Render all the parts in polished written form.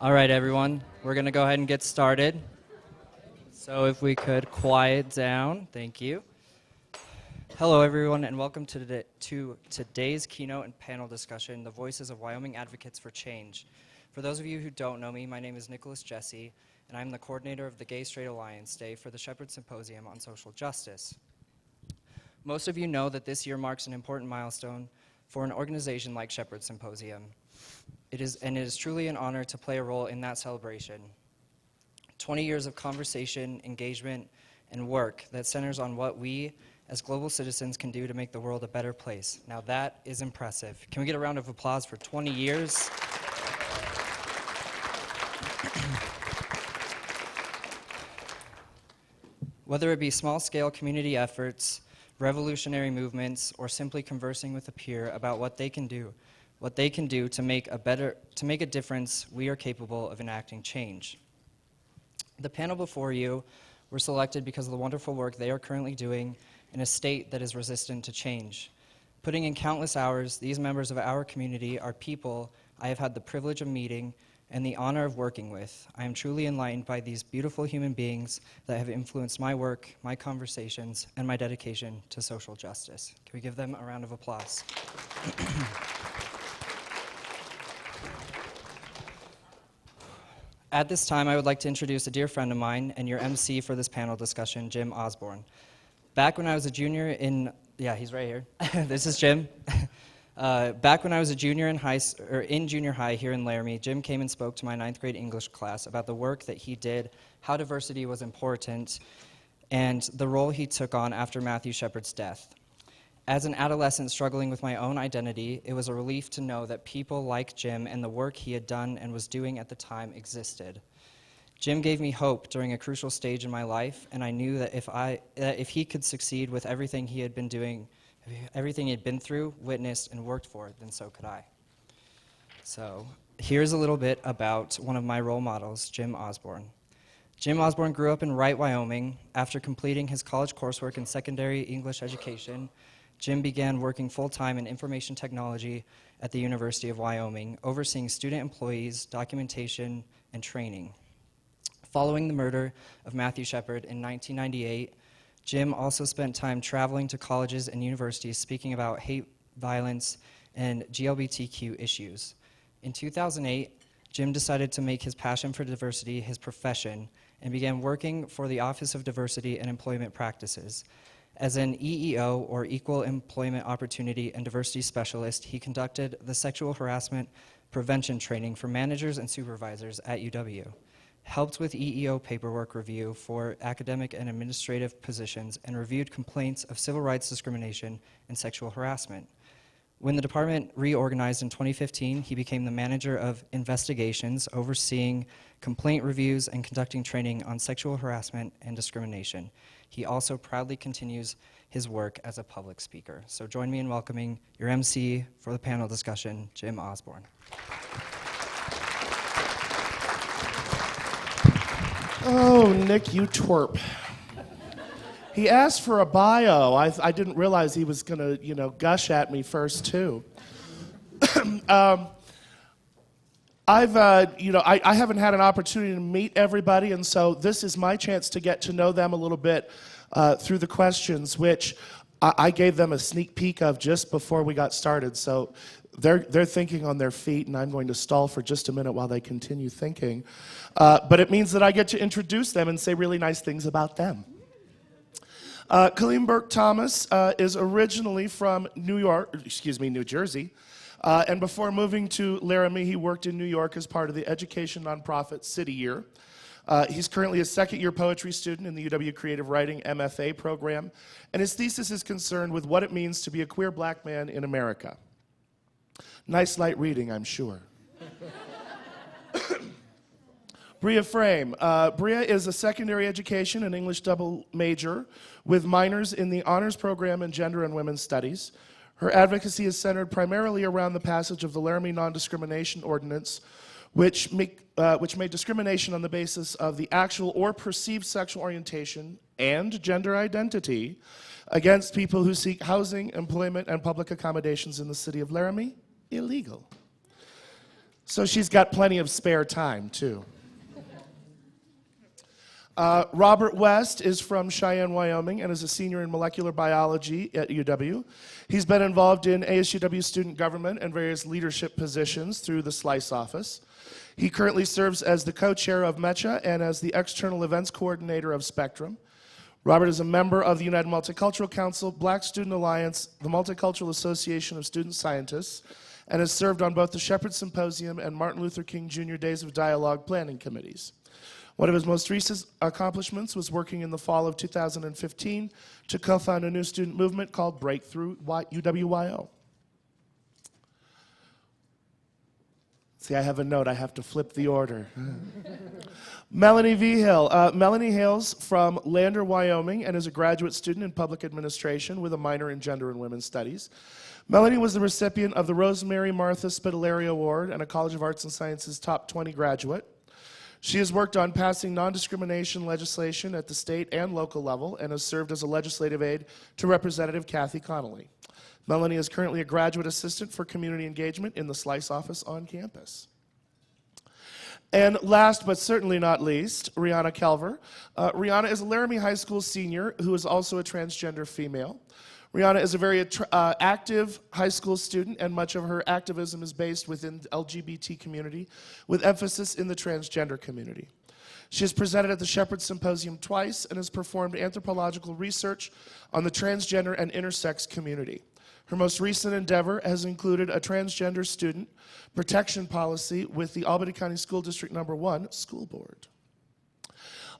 All right, everyone, we're going to go ahead and get started. So if we could quiet down, thank you. Hello, everyone, and welcome to today's keynote and panel discussion, The Voices of Wyoming Advocates for Change. For those of you who don't know me, my name is Nicholas Jesse, and I'm the coordinator of the Gay Straight Alliance Day for the Shepherd Symposium on Social Justice. Most of you know that this year marks an important milestone for an organization like Shepherd Symposium. It is truly an honor to play a role in that celebration. 20 years of conversation, engagement, and work that centers on what we as global citizens can do to make the world a better place. Now that is impressive. Can we get a round of applause for 20 years? Whether it be small-scale community efforts, revolutionary movements, or simply conversing with a peer about what they can do to make a difference, we are capable of enacting change. The panel before you were selected because of the wonderful work they are currently doing in a state that is resistant to change. Putting in countless hours, these members of our community are people I have had the privilege of meeting and the honor of working with. I am truly enlightened by these beautiful human beings that have influenced my work, my conversations, and my dedication to social justice. Can we give them a round of applause? At this time, I would like to introduce a dear friend of mine and your MC for this panel discussion, Jim Osborne. Back when I was a junior in, he's right here. This is Jim. Back when I was a junior in junior high here in Laramie, Jim came and spoke to my 9th grade English class about the work that he did, how diversity was important, and the role he took on after Matthew Shepard's death. As an adolescent struggling with my own identity, it was a relief to know that people like Jim and the work he had done and was doing at the time existed. Jim gave me hope during a crucial stage in my life, and I knew that if he could succeed with everything he had been doing, everything he had been through, witnessed, and worked for, then so could I. So here's a little bit about one of my role models, Jim Osborne. Jim Osborne grew up in Wright, Wyoming. After completing his college coursework in secondary English education, Jim began working full-time in information technology at the University of Wyoming, overseeing student employees, documentation, and training. Following the murder of Matthew Shepard in 1998, Jim also spent time traveling to colleges and universities speaking about hate, violence, and GLBTQ issues. In 2008, Jim decided to make his passion for diversity his profession and began working for the Office of Diversity and Employment Practices. As an EEO, or Equal Employment Opportunity and Diversity Specialist, he conducted the sexual harassment prevention training for managers and supervisors at UW, helped with EEO paperwork review for academic and administrative positions, and reviewed complaints of civil rights discrimination and sexual harassment. When the department reorganized in 2015, he became the manager of investigations, overseeing complaint reviews and conducting training on sexual harassment and discrimination. He also proudly continues his work as a public speaker. So join me in welcoming your MC for the panel discussion, Jim Osborne. Oh, Nick, you twerp. He asked for a bio. I didn't realize he was going to, gush at me first, too. I haven't had an opportunity to meet everybody, and so this is my chance to get to know them a little bit through the questions, which I gave them a sneak peek of just before we got started, so they're thinking on their feet, and I'm going to stall for just a minute while they continue thinking. But it means that I get to introduce them and say really nice things about them. Kaleem Burke Thomas is originally from New Jersey. And before moving to Laramie, he worked in New York as part of the education nonprofit City Year. He's currently a second-year poetry student in the UW Creative Writing MFA program, and his thesis is concerned with what it means to be a queer black man in America. Nice light reading, I'm sure. Bria Frame. Bria is a secondary education and English double major with minors in the honors program in gender and women's studies. Her advocacy is centered primarily around the passage of the Laramie Non-Discrimination Ordinance, which made discrimination on the basis of the actual or perceived sexual orientation and gender identity against people who seek housing, employment, and public accommodations in the city of Laramie illegal. So she's got plenty of spare time, too. Robert West is from Cheyenne, Wyoming, and is a senior in molecular biology at UW. He's been involved in ASUW student government and various leadership positions through the SLICE office. He currently serves as the co-chair of MECHA and as the external events coordinator of Spectrum. Robert is a member of the United Multicultural Council, Black Student Alliance, the Multicultural Association of Student Scientists, and has served on both the Shepherd Symposium and Martin Luther King Jr. Days of Dialogue planning committees. One of his most recent accomplishments was working in the fall of 2015 to co-found a new student movement called Breakthrough UWYO. See, I have a note. I have to flip the order. Melanie Vigil. Melanie hails from Lander, Wyoming, and is a graduate student in public administration with a minor in gender and women's studies. Melanie was the recipient of the Rosemary Martha Spitaleri Award and a College of Arts and Sciences Top 20 graduate. She has worked on passing non-discrimination legislation at the state and local level and has served as a legislative aide to Representative Kathy Connolly. Melanie is currently a graduate assistant for community engagement in the SLICE office on campus. And last but certainly not least, Rihanna Kelver. Rihanna is a Laramie High School senior who is also a transgender female. Rihanna is a very active high school student, and much of her activism is based within the LGBT community, with emphasis in the transgender community. She has presented at the Shepherd Symposium twice and has performed anthropological research on the transgender and intersex community. Her most recent endeavor has included a transgender student protection policy with the Albany County School District No. 1 School Board.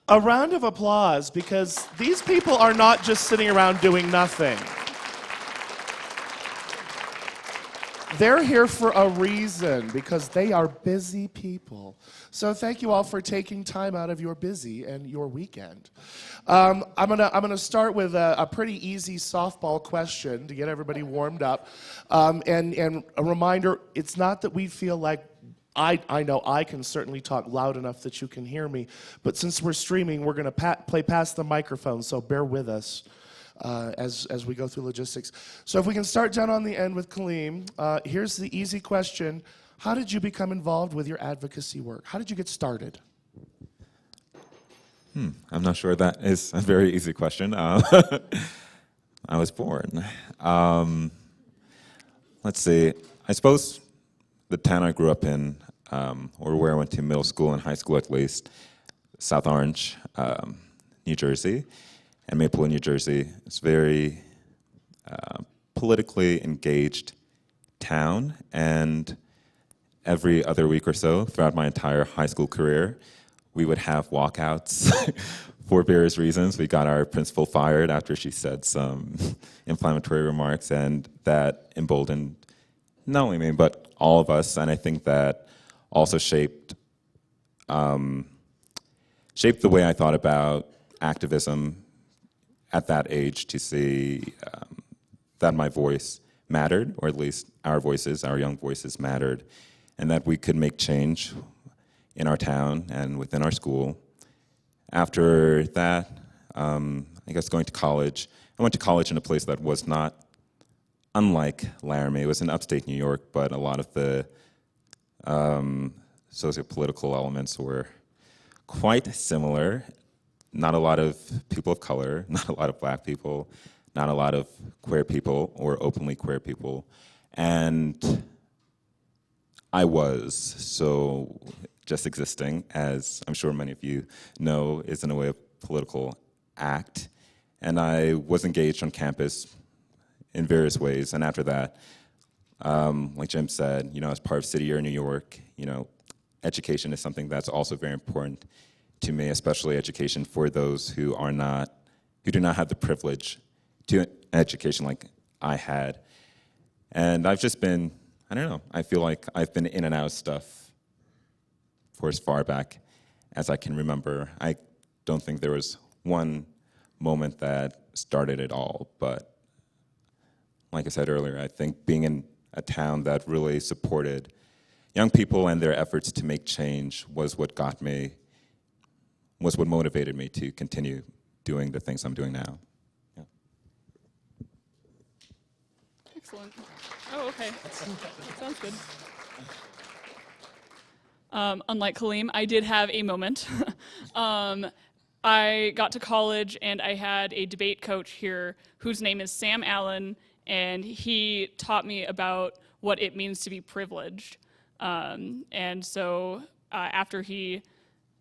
A round of applause, because these people are not just sitting around doing nothing. They're here for a reason, because they are busy people. So thank you all for taking time out of your busy and your weekend. I'm gonna start with a pretty easy softball question to get everybody warmed up. And a reminder, it's not that we feel like I know I can certainly talk loud enough that you can hear me, but since we're streaming, we're going to play past the microphone, so bear with us as we go through logistics. So if we can start down on the end with Kaleem, here's the easy question. How did you become involved with your advocacy work? How did you get started? I'm not sure that is a very easy question. I was born. Let's see. I suppose the town I grew up in, or where I went to middle school and high school at least, South Orange, New Jersey, and Maplewood, New Jersey. It's a very politically engaged town, and every other week or so throughout my entire high school career, we would have walkouts for various reasons. We got our principal fired after she said some inflammatory remarks, and that emboldened not only me, but all of us, and I think that also shaped the way I thought about activism at that age, to see that my voice mattered, or at least our voices, our young voices mattered, and that we could make change in our town and within our school. After that, I guess going to college, I went to college in a place that was not unlike Laramie. It was in upstate New York, but a lot of the socio-political elements were quite similar. Not a lot of people of color, not a lot of black people, not a lot of queer people or openly queer people. And I was, so just existing, as I'm sure many of you know, is in a way a political act. And I was engaged on campus in various ways. And after that, like Jim said, as part of City Year New York, education is something that's also very important to me, especially education for those who do not have the privilege to education like I had. And I've just been, I feel like I've been in and out of stuff for as far back as I can remember. I don't think there was one moment that started it all, but like I said earlier, I think being in a town that really supported young people and their efforts to make change was what motivated me to continue doing the things I'm doing now. Yeah. Excellent. Oh, okay. Sounds good. Unlike Kaleem, I did have a moment. I got to college and I had a debate coach here whose name is Sam Allen, and he taught me about what it means to be privileged. And so after he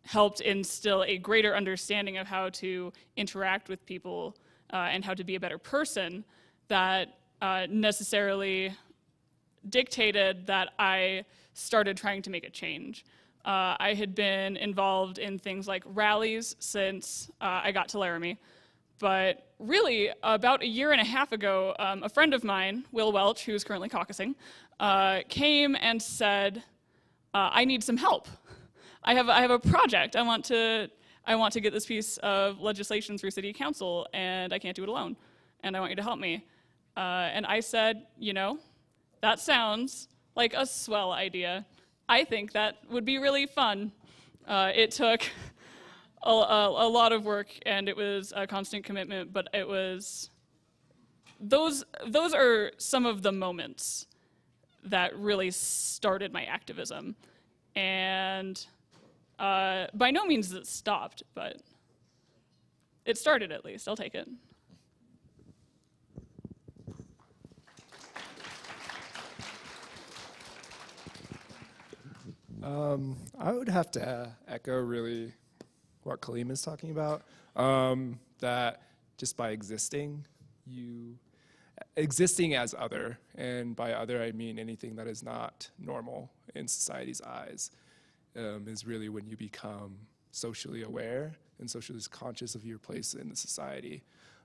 helped instill a greater understanding of how to interact with people and how to be a better person, that necessarily dictated that I started trying to make a change. I had been involved in things like rallies since I got to Laramie, but really about a year and a half ago, a friend of mine, Will Welch, who's currently caucusing, came and said, I need some help. I have a project. I want to get this piece of legislation through city council, and I can't do it alone, and I want you to help me. And I said, that sounds like a swell idea. I think that would be really fun. It took a lot of work, and it was a constant commitment, but it was, those are some of the moments that really started my activism. And by no means it stopped, but it started at least. I'll take it. I would have to echo really what Kaleem is talking about, that just by existing as other, and by other I mean anything that is not normal in society's eyes, is really when you become socially aware and socially conscious of your place in the society.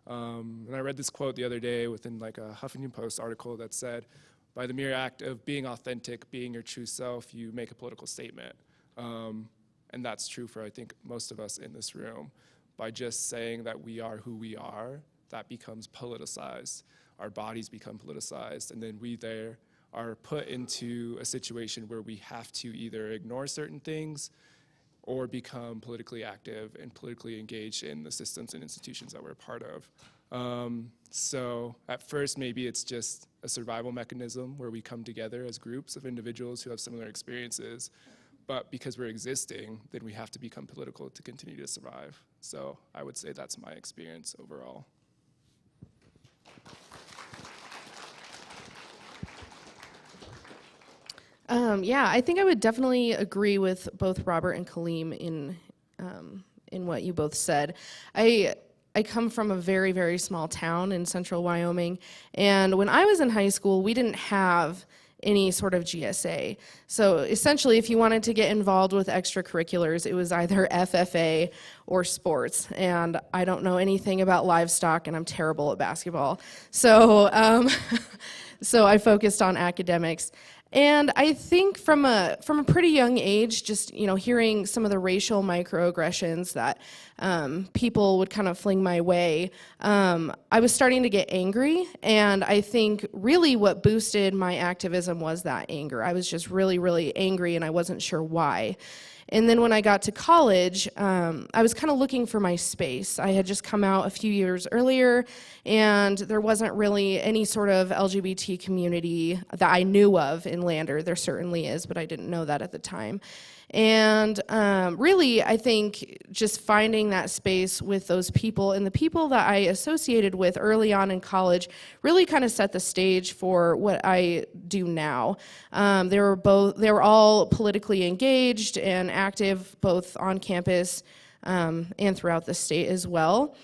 And I read this quote the other day within like a Huffington Post article that said, by the mere act of being authentic, being your true self, you make a political statement. And that's true for, I think, most of us in this room. By just saying that we are who we are, that becomes politicized. Our bodies become politicized, and then we there are put into a situation where we have to either ignore certain things or become politically active and politically engaged in the systems and institutions that we're a part of. So at first, maybe it's just a survival mechanism where we come together as groups of individuals who have similar experiences, but because we're existing, then we have to become political to continue to survive. So I would say that's my experience overall. Yeah, I think I would definitely agree with both Robert and Kaleem in what you both said. I come from a very, very small town in central Wyoming, and when I was in high school, we didn't have any sort of GSA. So essentially, if you wanted to get involved with extracurriculars, it was either FFA or sports, and I don't know anything about livestock, and I'm terrible at basketball. So, so I focused on academics. And I think from a pretty young age, just hearing some of the racial microaggressions that people would kind of fling my way, I was starting to get angry. And I think really what boosted my activism was that anger. I was just really, really angry, and I wasn't sure why. And then when I got to college, I was kind of looking for my space. I had just come out a few years earlier, and there wasn't really any sort of LGBT community that I knew of in Lander. There certainly is, but I didn't know that at the time. And really, I think just finding that space with those people and the people that I associated with early on in college really kind of set the stage for what I do now. They were all politically engaged and active, both on campus and throughout the state as well.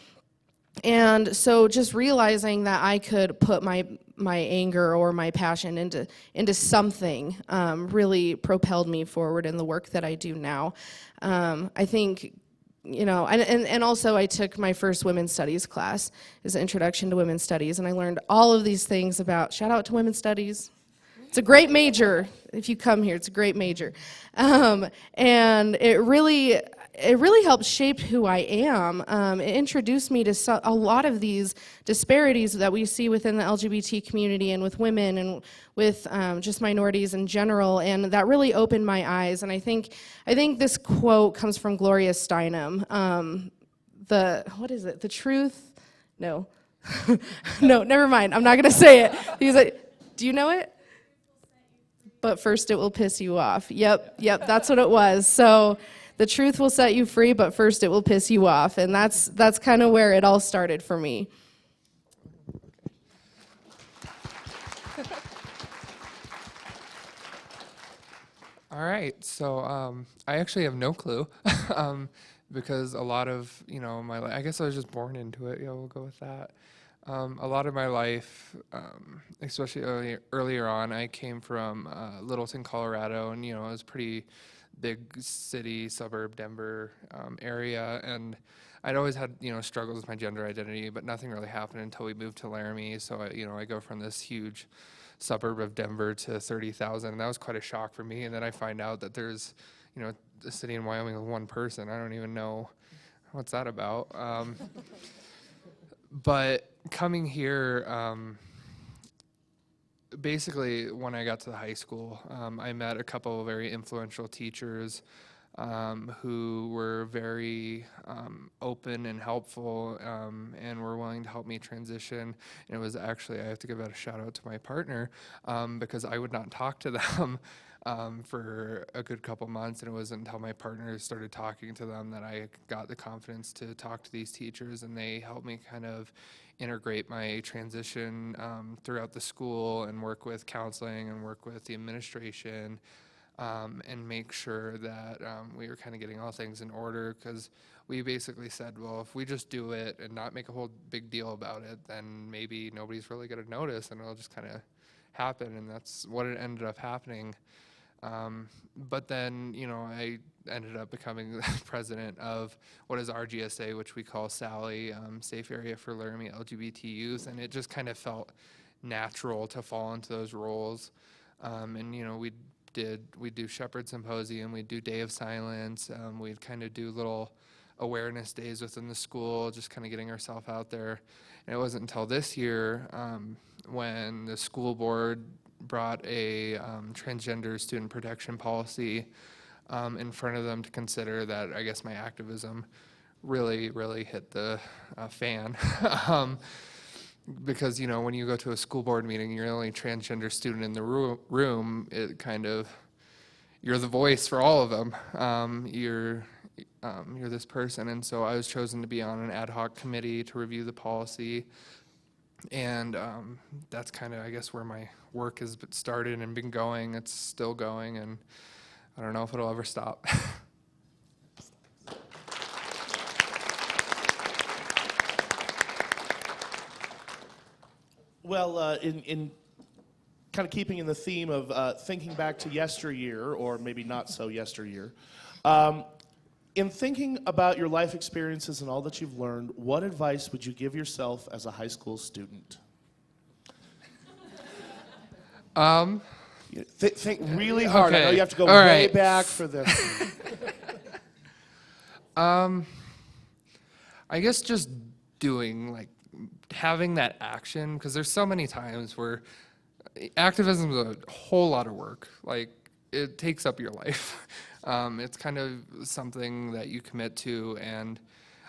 And so just realizing that I could put my anger or my passion into something really propelled me forward in the work that I do now. I think, and also I took my first women's studies class as an introduction to women's studies, and I learned all of these things about, shout out to women's studies. It's a great major. If you come here, it's a great major. And it really helped shape who I am. It introduced me to a lot of these disparities that we see within the LGBT community and with women and with just minorities in general, and that really opened my eyes. And I think this quote comes from Gloria Steinem. What is it? The truth? No. No, never mind. I'm not going to say it. He's like, do you know it? But first it will piss you off. Yep, that's what it was. So the truth will set you free, but first it will piss you off. And that's kind of where it all started for me. All right, so I actually have no clue because a lot of, my life, I guess I was just born into it. Yeah, we'll go with that. A lot of my life, especially earlier on, I came from Littleton, Colorado, and it was pretty big city, suburb, Denver area, and I'd always had struggles with my gender identity, but nothing really happened until we moved to Laramie. So I go from this huge suburb of Denver to 30,000, and that was quite a shock for me. And then I find out that there's a city in Wyoming with one person. I don't even know what's that about. But coming here, basically when I got to the high school, I met a couple of very influential teachers who were very open and helpful and were willing to help me transition. And it was actually, I have to give out a shout out to my partner because I would not talk to them for a good couple months, and it wasn't until my partner started talking to them that I got the confidence to talk to these teachers, and they helped me kind of integrate my transition throughout the school and work with counseling and work with the administration and make sure that we were kind of getting all things in order, because we basically said, well, if we just do it and not make a whole big deal about it, then maybe nobody's really going to notice and it'll just kind of happen, and that's what it ended up happening. But then, I ended up becoming the president of what is RGSA, which we call SALI, Safe Area for Laramie LGBT Youth, and it just kind of felt natural to fall into those roles. And we'd do Shepherd Symposium, we'd do Day of Silence, we'd kind of do little awareness days within the school, just kind of getting ourselves out there. And it wasn't until this year when the school board brought a transgender student protection policy in front of them to consider that I guess my activism really hit the fan. Because, when you go to a school board meeting, you're the only transgender student in the room, it kind of, you're the voice for all of them. You're this person. And so I was chosen to be on an ad hoc committee to review the policy. And that's kind of, I guess, where my work has started and been going. It's still going, and I don't know if it'll ever stop. Well, in kind of keeping in the theme of thinking back to yesteryear, or maybe not so yesteryear, in thinking about your life experiences and all that you've learned, what advice would you give yourself as a high school student? Think really hard. Okay. I know you have to go All way right. back for this. I guess just doing, having that action, because there's so many times where activism is a whole lot of work. It takes up your life. It's kind of something that you commit to, and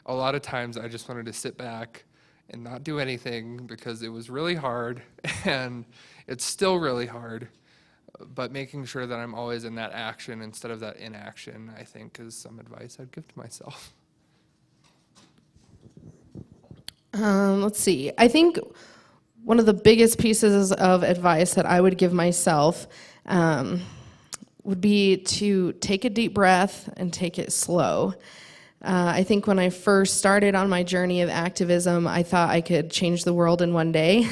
a lot of times I just wanted to sit back and not do anything because it was really hard, and it's still really hard. but making sure that I'm always in that action instead of that inaction, I think, is some advice I'd give to myself. Let's see. I think one of the biggest pieces of advice that I would give myself would be to take a deep breath and take it slow. I think when I first started on my journey of activism, I thought I could change the world in one day.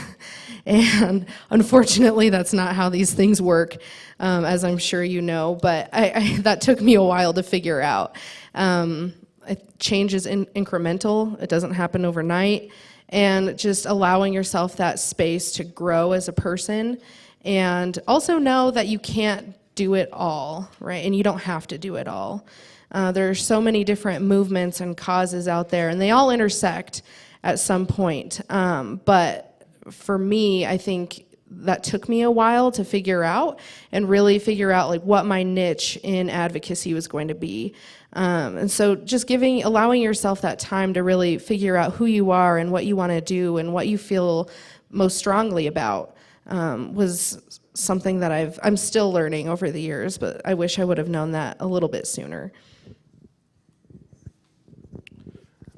And unfortunately, that's not how these things work, as I'm sure you know. But that took me a while to figure out. Change is incremental. It doesn't happen overnight. And just allowing yourself that space to grow as a person. And also know that you can't do it all, right? And you don't have to do it all. There are so many different movements and causes out there, and they all intersect at some point. But for me, I think that took me a while to figure out and really figure out like what my niche in advocacy was going to be. And so just allowing yourself that time to really figure out who you are and what you want to do and what you feel most strongly about was something that I'm still learning over the years, but I wish I would have known that a little bit sooner.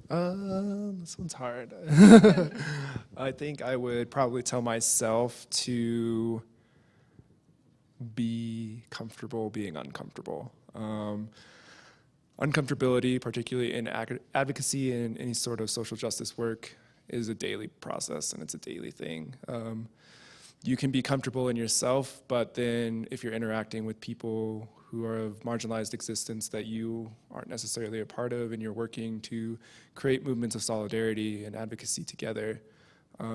This one's hard. I think I would probably tell myself to be comfortable being uncomfortable. Uncomfortability, particularly in advocacy and any sort of social justice work, is a daily process and it's a daily thing. You can be comfortable in yourself, but then if you're interacting with people who are of marginalized existence that you aren't necessarily a part of and you're working to create movements of solidarity and advocacy together,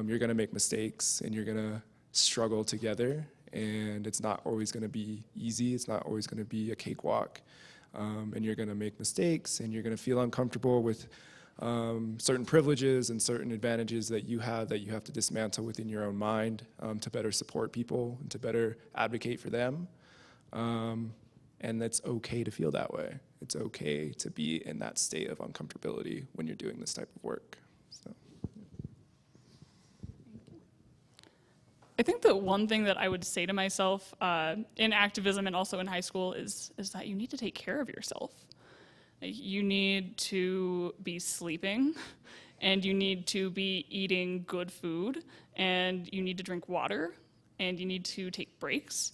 you're gonna make mistakes and you're gonna struggle together, and it's not always gonna be easy, it's not always gonna be a cakewalk, and you're gonna make mistakes and you're gonna feel uncomfortable with certain privileges and certain advantages that you have to dismantle within your own mind to better support people and to better advocate for them. And it's okay to feel that way. It's okay to be in that state of uncomfortability when you're doing this type of work. So. I think the one thing that I would say to myself in activism and also in high school is that you need to take care of yourself. You need to be sleeping, and you need to be eating good food, and you need to drink water, and you need to take breaks.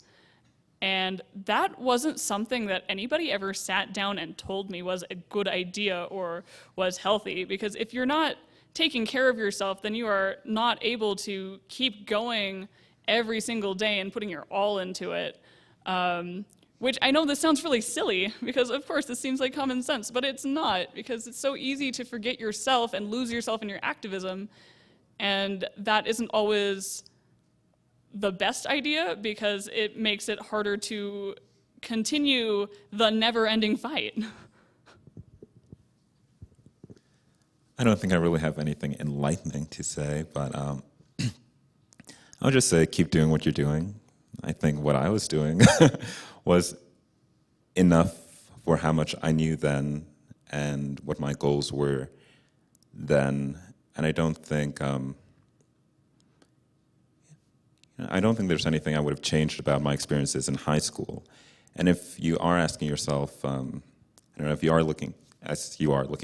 And that wasn't something that anybody ever sat down and told me was a good idea or was healthy, because if you're not taking care of yourself, then you are not able to keep going every single day and putting your all into it. Which I know this sounds really silly, because of course this seems like common sense, but it's not, because it's so easy to forget yourself and lose yourself in your activism, and that isn't always the best idea, because it makes it harder to continue the never-ending fight. I don't think I really have anything enlightening to say, but I'll just say keep doing what you're doing. I think what I was doing was enough for how much I knew then and what my goals were then. And I don't think there's anything I would have changed about my experiences in high school. And if you are asking yourself, I don't know, if you are looking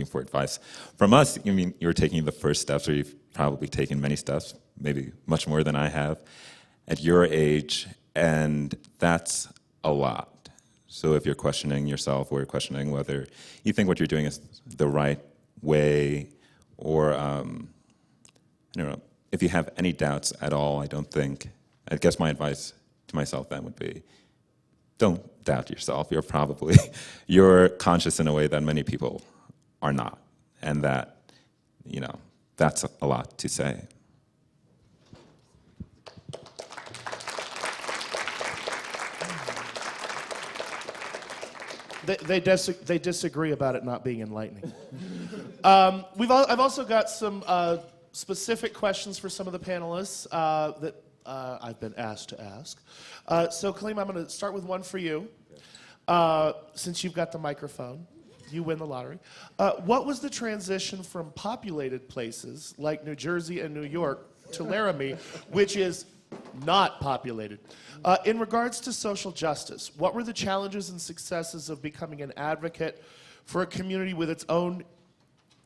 for advice from us, I mean, you're taking the first steps, or you've probably taken many steps, maybe much more than I have, at your age, and that's a lot. So if you're questioning yourself, or you're questioning whether you think what you're doing is the right way, or I don't know, if you have any doubts at all, I guess my advice to myself then would be, don't doubt yourself. You're conscious in a way that many people are not, and that, that's a lot to say. They disagree about it not being enlightening. I've also got some specific questions for some of the panelists that I've been asked to ask. So, Kaleem, I'm going to start with one for you. Since you've got the microphone, you win the lottery. What was the transition from populated places like New Jersey and New York to Laramie, which is not populated. In regards to social justice, what were the challenges and successes of becoming an advocate for a community with its own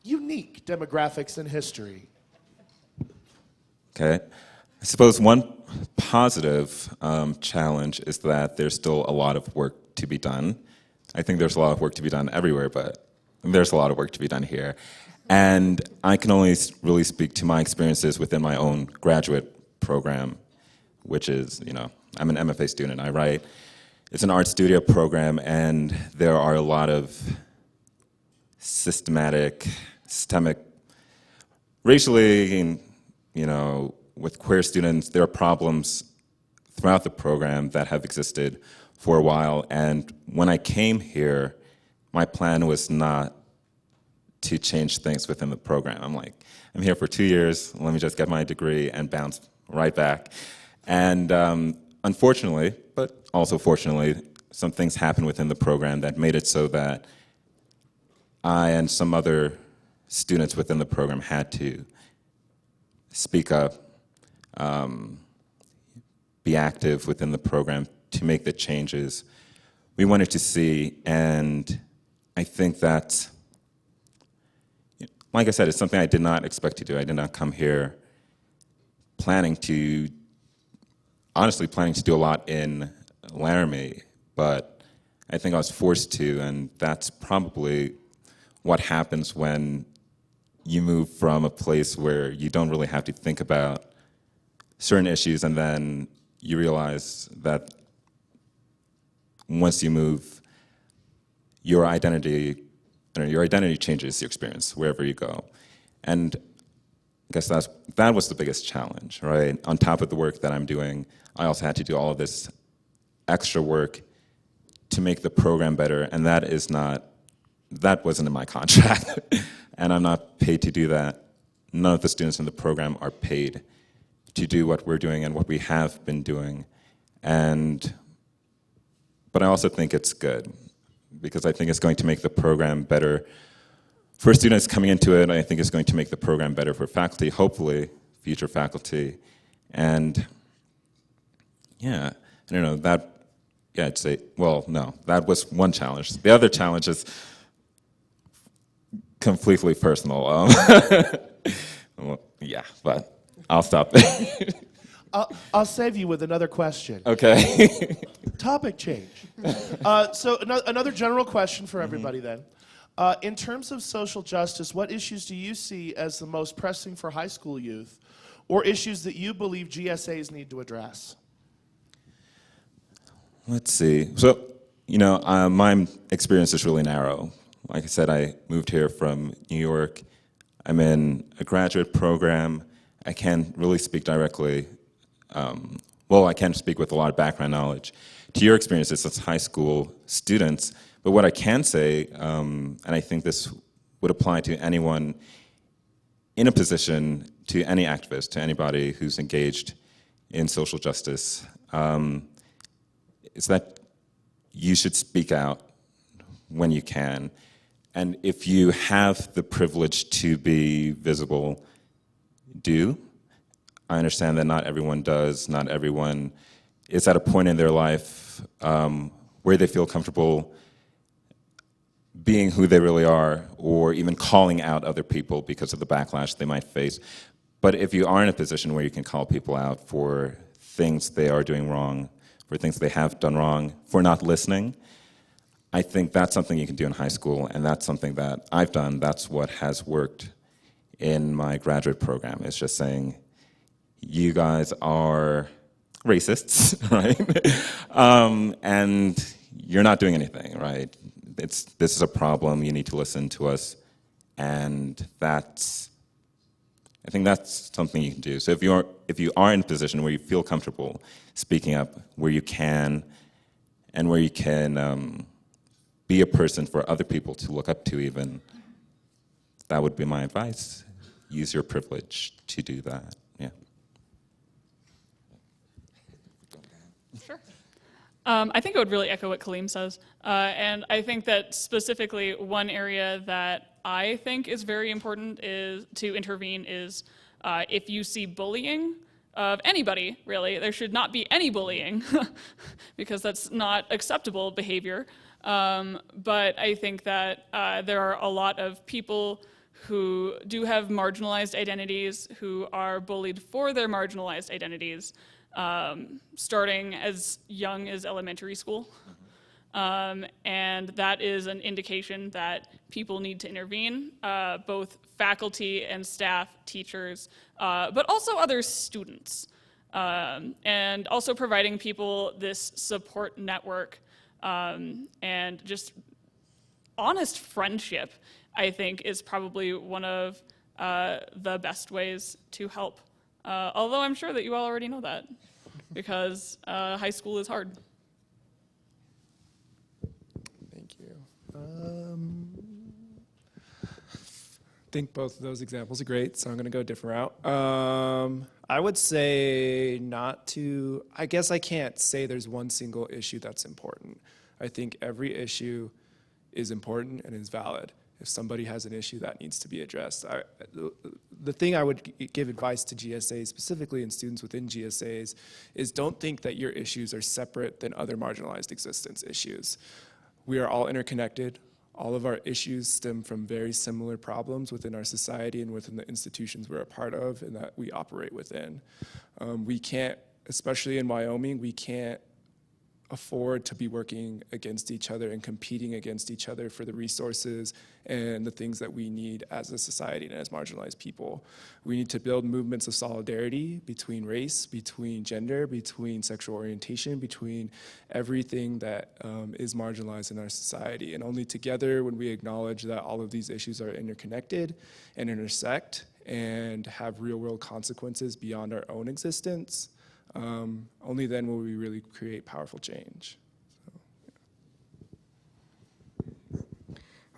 unique demographics and history? Okay. I suppose one positive challenge is that there's still a lot of work to be done. I think there's a lot of work to be done everywhere, but there's a lot of work to be done here. And I can only really speak to my experiences within my own graduate program, which is, I'm an MFA student, I write. It's an art studio program, and there are a lot of systemic, racially, with queer students, there are problems throughout the program that have existed for a while. And when I came here, my plan was not to change things within the program. I'm here for 2 years, let me just get my degree and bounce right back. And unfortunately, but also fortunately, some things happened within the program that made it so that I and some other students within the program had to speak up, be active within the program to make the changes we wanted to see. And I think that, like I said, it's something I did not expect to do. I did not come here honestly planning to do a lot in Laramie, but I think I was forced to, and that's probably what happens when you move from a place where you don't really have to think about certain issues, and then you realize that once you move, your identity changes your experience wherever you go. And I guess that was the biggest challenge, right? On top of the work that I'm doing, I also had to do all of this extra work to make the program better, and that wasn't in my contract. And I'm not paid to do that. None of the students in the program are paid to do what we're doing and what we have been doing. But I also think it's good, because I think it's going to make the program better for students coming into it, and I think it's going to make the program better for faculty, hopefully, future faculty. And yeah, I don't know, that was one challenge. The other challenge is completely personal. Well, yeah, but I'll stop there. I'll save you with another question. Okay. Topic change. So another general question for everybody then. In terms of social justice, what issues do you see as the most pressing for high school youth, or issues that you believe GSAs need to address? Let's see. So, my experience is really narrow. Like I said, I moved here from New York. I'm in a graduate program. I can't really speak directly. I can't speak with a lot of background knowledge to your experiences as high school students. But what I can say, and I think this would apply to anyone in a position, to any activist, to anybody who's engaged in social justice, is that you should speak out when you can. And if you have the privilege to be visible, do. I understand that not everyone does. Not everyone is at a point in their life where they feel comfortable being who they really are, or even calling out other people because of the backlash they might face. But if you are in a position where you can call people out for things they are doing wrong, for things they have done wrong, for not listening, I think that's something you can do in high school, and that's something that I've done. That's what has worked in my graduate program. It's just saying, you guys are racists, right? And you're not doing anything, right? This is a problem. You need to listen to us, and I think that's something you can do. So if you are in a position where you feel comfortable speaking up, where you can, and where you can be a person for other people to look up to, even, that would be my advice. Use your privilege to do that. Yeah. Sure. I think I would really echo what Kaleem says. And I think that specifically one area that I think is very important is to intervene is if you see bullying, of anybody, really. There should not be any bullying because that's not acceptable behavior. But I think that there are a lot of people who do have marginalized identities, who are bullied for their marginalized identities, starting as young as elementary school. And that is an indication that people need to intervene, both faculty and staff, teachers, but also other students. And also providing people this support network and just honest friendship, I think, is probably one of the best ways to help. Although I'm sure that you all already know that, because high school is hard. Thank you. I think both of those examples are great, so I'm going to go a different route. I would say I guess I can't say there's one single issue that's important. I think every issue is important and is valid. If somebody has an issue, that needs to be addressed. The thing I would give advice to GSAs, specifically and students within GSAs, is don't think that your issues are separate than other marginalized existence issues. We are all interconnected. All of our issues stem from very similar problems within our society and within the institutions we're a part of and that we operate within. We can't, especially in Wyoming, we can't afford to be working against each other and competing against each other for the resources and the things that we need as a society and as marginalized people. We need to build movements of solidarity between race, between gender, between sexual orientation, between everything that is marginalized in our society. And only together, when we acknowledge that all of these issues are interconnected and intersect and have real-world consequences beyond our own existence, only then will we really create powerful change.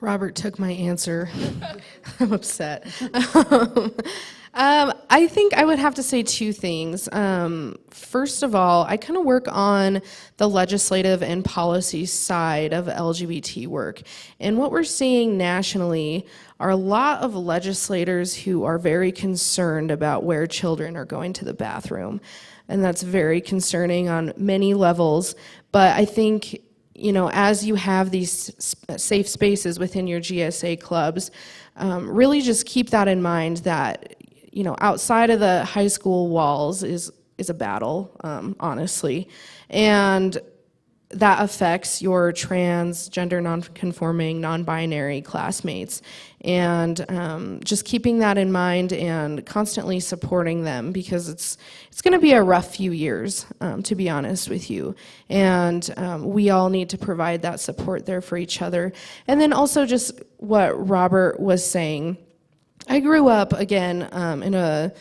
Robert took my answer. I'm upset. I think I would have to say two things. First of all, I kind of work on the legislative and policy side of LGBT work. And what we're seeing nationally are a lot of legislators who are very concerned about where children are going to the bathroom. And that's very concerning on many levels. But I think, you know, as you have these safe spaces within your GSA clubs, really just keep that in mind that, you know, outside of the high school walls is a battle, honestly. And that affects your trans, gender non-conforming, non-binary classmates. And just keeping that in mind and constantly supporting them, because it's going to be a rough few years, to be honest with you. And we all need to provide that support there for each other. And then also just what Robert was saying. I grew up, again, in a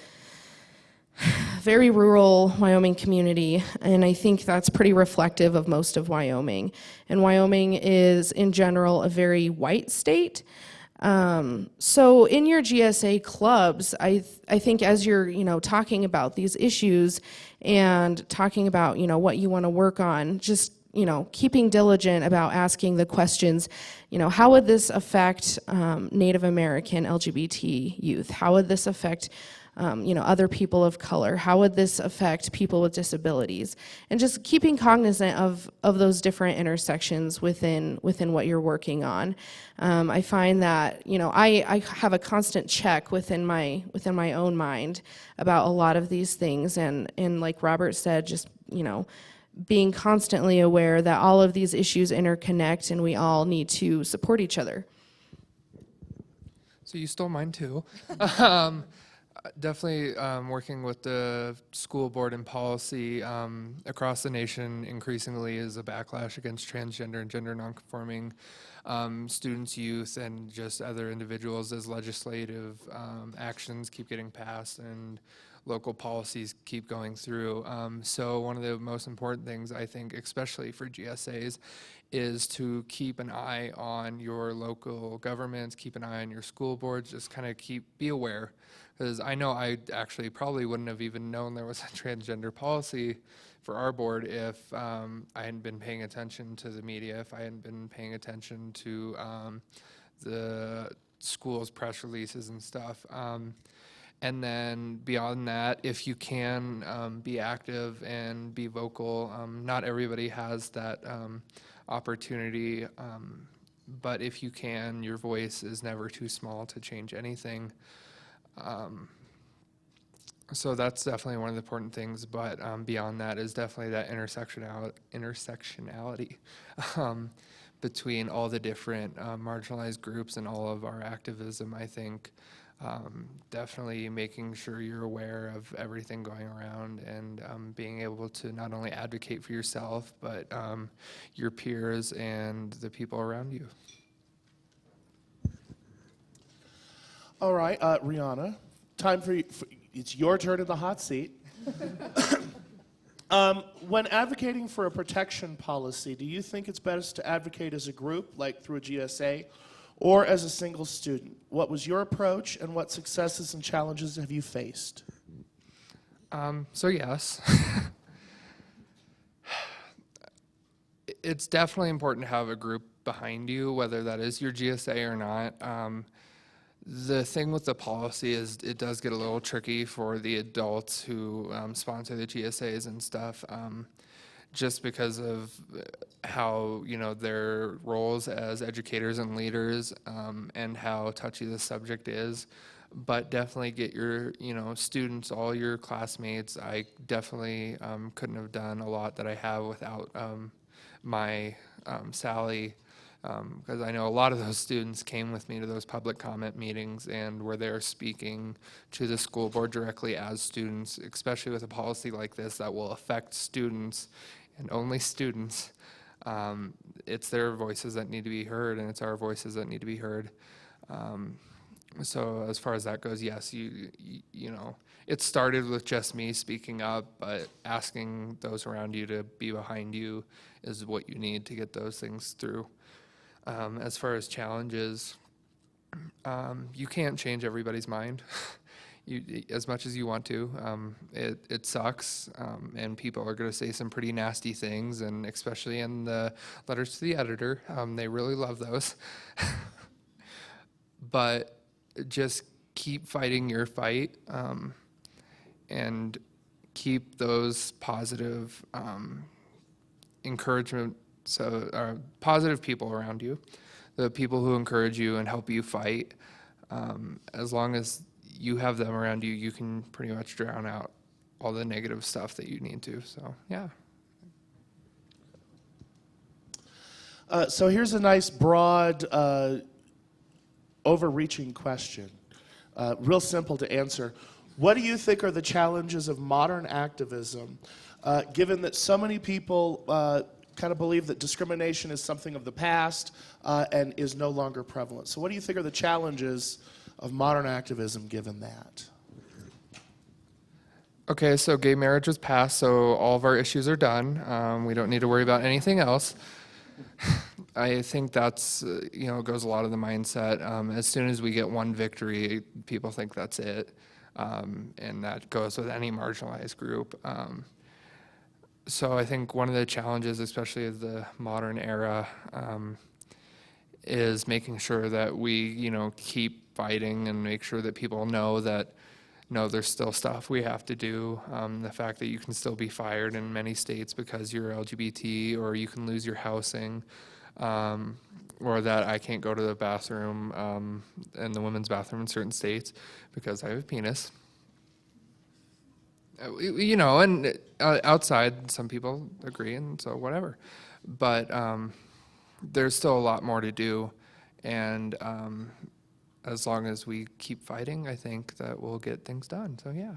very rural Wyoming community, and I think that's pretty reflective of most of Wyoming. And Wyoming is, in general, a very white state. So in your GSA clubs, I think as you're, you know, talking about these issues and talking about, you know, what you want to work on, just, you know, keeping diligent about asking the questions, you know, how would this affect Native American LGBT youth? How would this affect you know, other people of color? How would this affect people with disabilities? And just keeping cognizant of those different intersections within what you're working on. I find that, you know, I have a constant check within my own mind about a lot of these things, and like Robert said, just, you know, being constantly aware that all of these issues interconnect and we all need to support each other. So you stole mine too. Definitely working with the school board and policy across the nation increasingly is a backlash against transgender and gender nonconforming students, youth, and just other individuals as legislative actions keep getting passed and local policies keep going through. So one of the most important things, I think, especially for GSAs, is to keep an eye on your local governments, keep an eye on your school boards, just kind of be aware. Because I know I actually probably wouldn't have even known there was a transgender policy for our board if I hadn't been paying attention to the media, if I hadn't been paying attention to the school's press releases and stuff. And then beyond that, if you can be active and be vocal, not everybody has that opportunity, but if you can, your voice is never too small to change anything. So that's definitely one of the important things, but beyond that is definitely that intersectionality between all the different marginalized groups and all of our activism, I think. Definitely making sure you're aware of everything going around and being able to not only advocate for yourself, but your peers and the people around you. All right, Rihanna, time for you. It's your turn in the hot seat. When advocating for a protection policy, do you think it's best to advocate as a group, like through a GSA, or as a single student? What was your approach, and what successes and challenges have you faced? So yes, it's definitely important to have a group behind you, whether that is your GSA or not. The thing with the policy is it does get a little tricky for the adults who sponsor the GSAs and stuff, just because of how, their roles as educators and leaders, and how touchy the subject is. But definitely get your, students, all your classmates. I definitely couldn't have done a lot that I have without my Sally, because I know a lot of those students came with me to those public comment meetings and were there speaking to the school board directly as students, especially with a policy like this that will affect students and only students. It's their voices that need to be heard, and it's our voices that need to be heard. So as far as that goes, yes, you know, it started with just me speaking up, but asking those around you to be behind you is what you need to get those things through. As far as challenges, you can't change everybody's mind. As much as you want to. It sucks, and people are going to say some pretty nasty things, and especially in the letters to the editor, they really love those. But just keep fighting your fight, and keep those positive encouragement, positive people around you, the people who encourage you and help you fight. As long as you have them around you, you can pretty much drown out all the negative stuff that you need to. So, yeah. So here's a nice, broad, overreaching question. Real simple to answer. What do you think are the challenges of modern activism, given that so many people kind of believe that discrimination is something of the past and is no longer prevalent? So what do you think are the challenges of modern activism given that? Okay, so gay marriage was passed, so all of our issues are done. We don't need to worry about anything else. I think that's, goes a lot of the mindset. As soon as we get one victory, people think that's it. And that goes with any marginalized group. So I think one of the challenges, especially of the modern era, is making sure that we, keep fighting and make sure that people know that, no, there's still stuff we have to do. The fact that you can still be fired in many states because you're LGBT, or you can lose your housing, or that I can't go to the bathroom, in the women's bathroom in certain states because I have a penis. And outside, some people agree, and so whatever. But there's still a lot more to do, and as long as we keep fighting, I think that we'll get things done. So, yeah.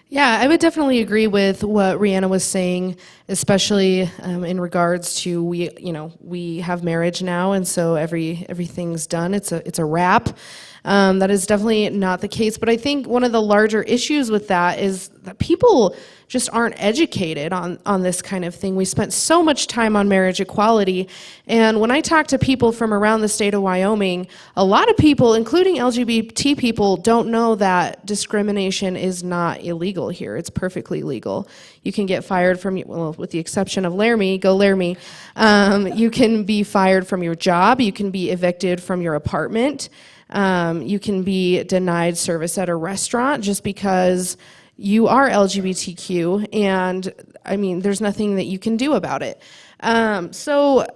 Yeah, I would definitely agree with what Rihanna was saying, especially in regards to we have marriage now, and so everything's done. It's a wrap. That is definitely not the case. But I think one of the larger issues with that is that people just aren't educated on this kind of thing. We spent so much time on marriage equality, and when I talk to people from around the state of Wyoming, a lot of people, including LGBT people, don't know that discrimination is not illegal here. It's perfectly legal. You can get fired from, well, with the exception of Laramie, go Laramie. You can be fired from your job. You can be evicted from your apartment. You can be denied service at a restaurant just because you are LGBTQ, and I mean, there's nothing that you can do about it. So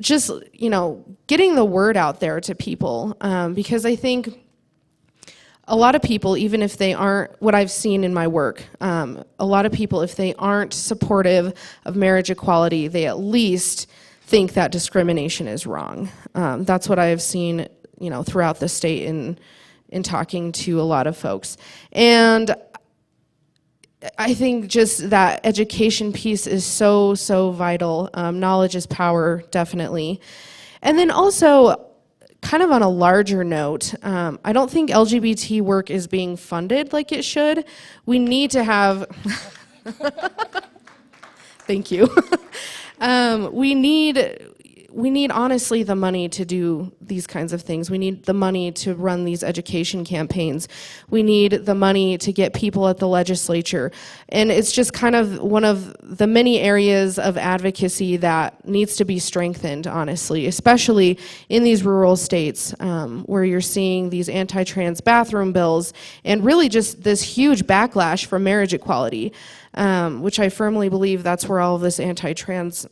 just, getting the word out there to people, because I think a lot of people, even if they aren't, what I've seen in my work, a lot of people, if they aren't supportive of marriage equality, they at least think that discrimination is wrong. That's what I have seen, throughout the state in talking to a lot of folks. And I think just that education piece is so, so vital. Knowledge is power, definitely. And then also, kind of on a larger note, I don't think LGBT work is being funded like it should. We need to have, thank you. We need honestly the money to do these kinds of things. We need the money to run these education campaigns. We need the money to get people at the legislature. And it's just kind of one of the many areas of advocacy that needs to be strengthened, honestly, especially in these rural states where you're seeing these anti-trans bathroom bills and really just this huge backlash from marriage equality, which I firmly believe that's where all of this anti-trans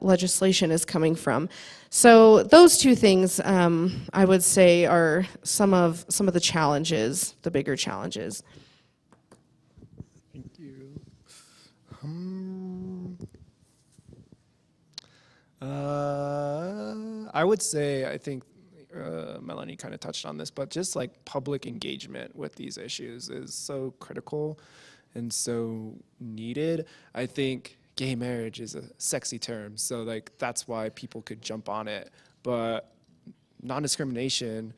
legislation is coming from. So those two things, I would say, are some of the challenges, the bigger challenges. Thank you. I would say, I think Melanie kind of touched on this, but just like public engagement with these issues is so critical and so needed. I think gay marriage is a sexy term, so like that's why people could jump on it. But non-discrimination,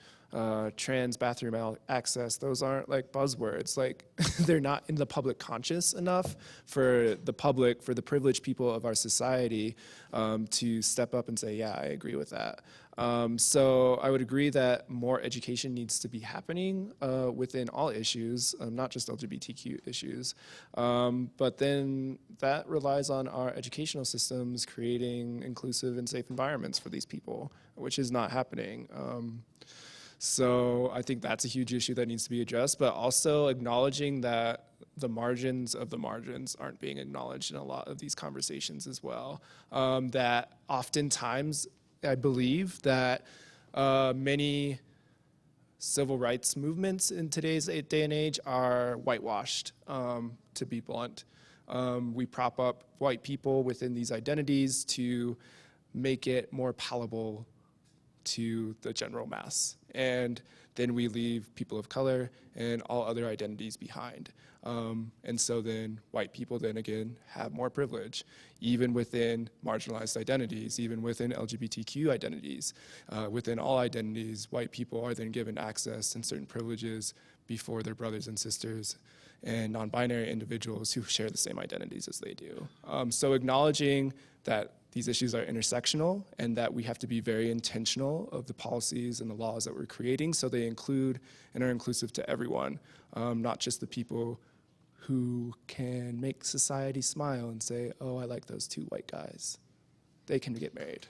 trans bathroom access, those aren't like buzzwords. Like they're not in the public conscious enough for the public, for the privileged people of our society to step up and say, yeah, I agree with that. So I would agree that more education needs to be happening within all issues, not just LGBTQ issues. But then that relies on our educational systems creating inclusive and safe environments for these people, which is not happening. So I think that's a huge issue that needs to be addressed, but also acknowledging that the margins of the margins aren't being acknowledged in a lot of these conversations as well. That oftentimes, I believe that many civil rights movements in today's day and age are whitewashed, to be blunt. We prop up white people within these identities to make it more palatable to the general mass. And then we leave people of color and all other identities behind. And so then white people then again have more privilege, even within marginalized identities, even within LGBTQ identities. Within all identities, white people are then given access and certain privileges before their brothers and sisters and non-binary individuals who share the same identities as they do. So acknowledging that these issues are intersectional and that we have to be very intentional of the policies and the laws that we're creating so they include and are inclusive to everyone, not just the people who can make society smile and say, oh, I like those two white guys. They can get married.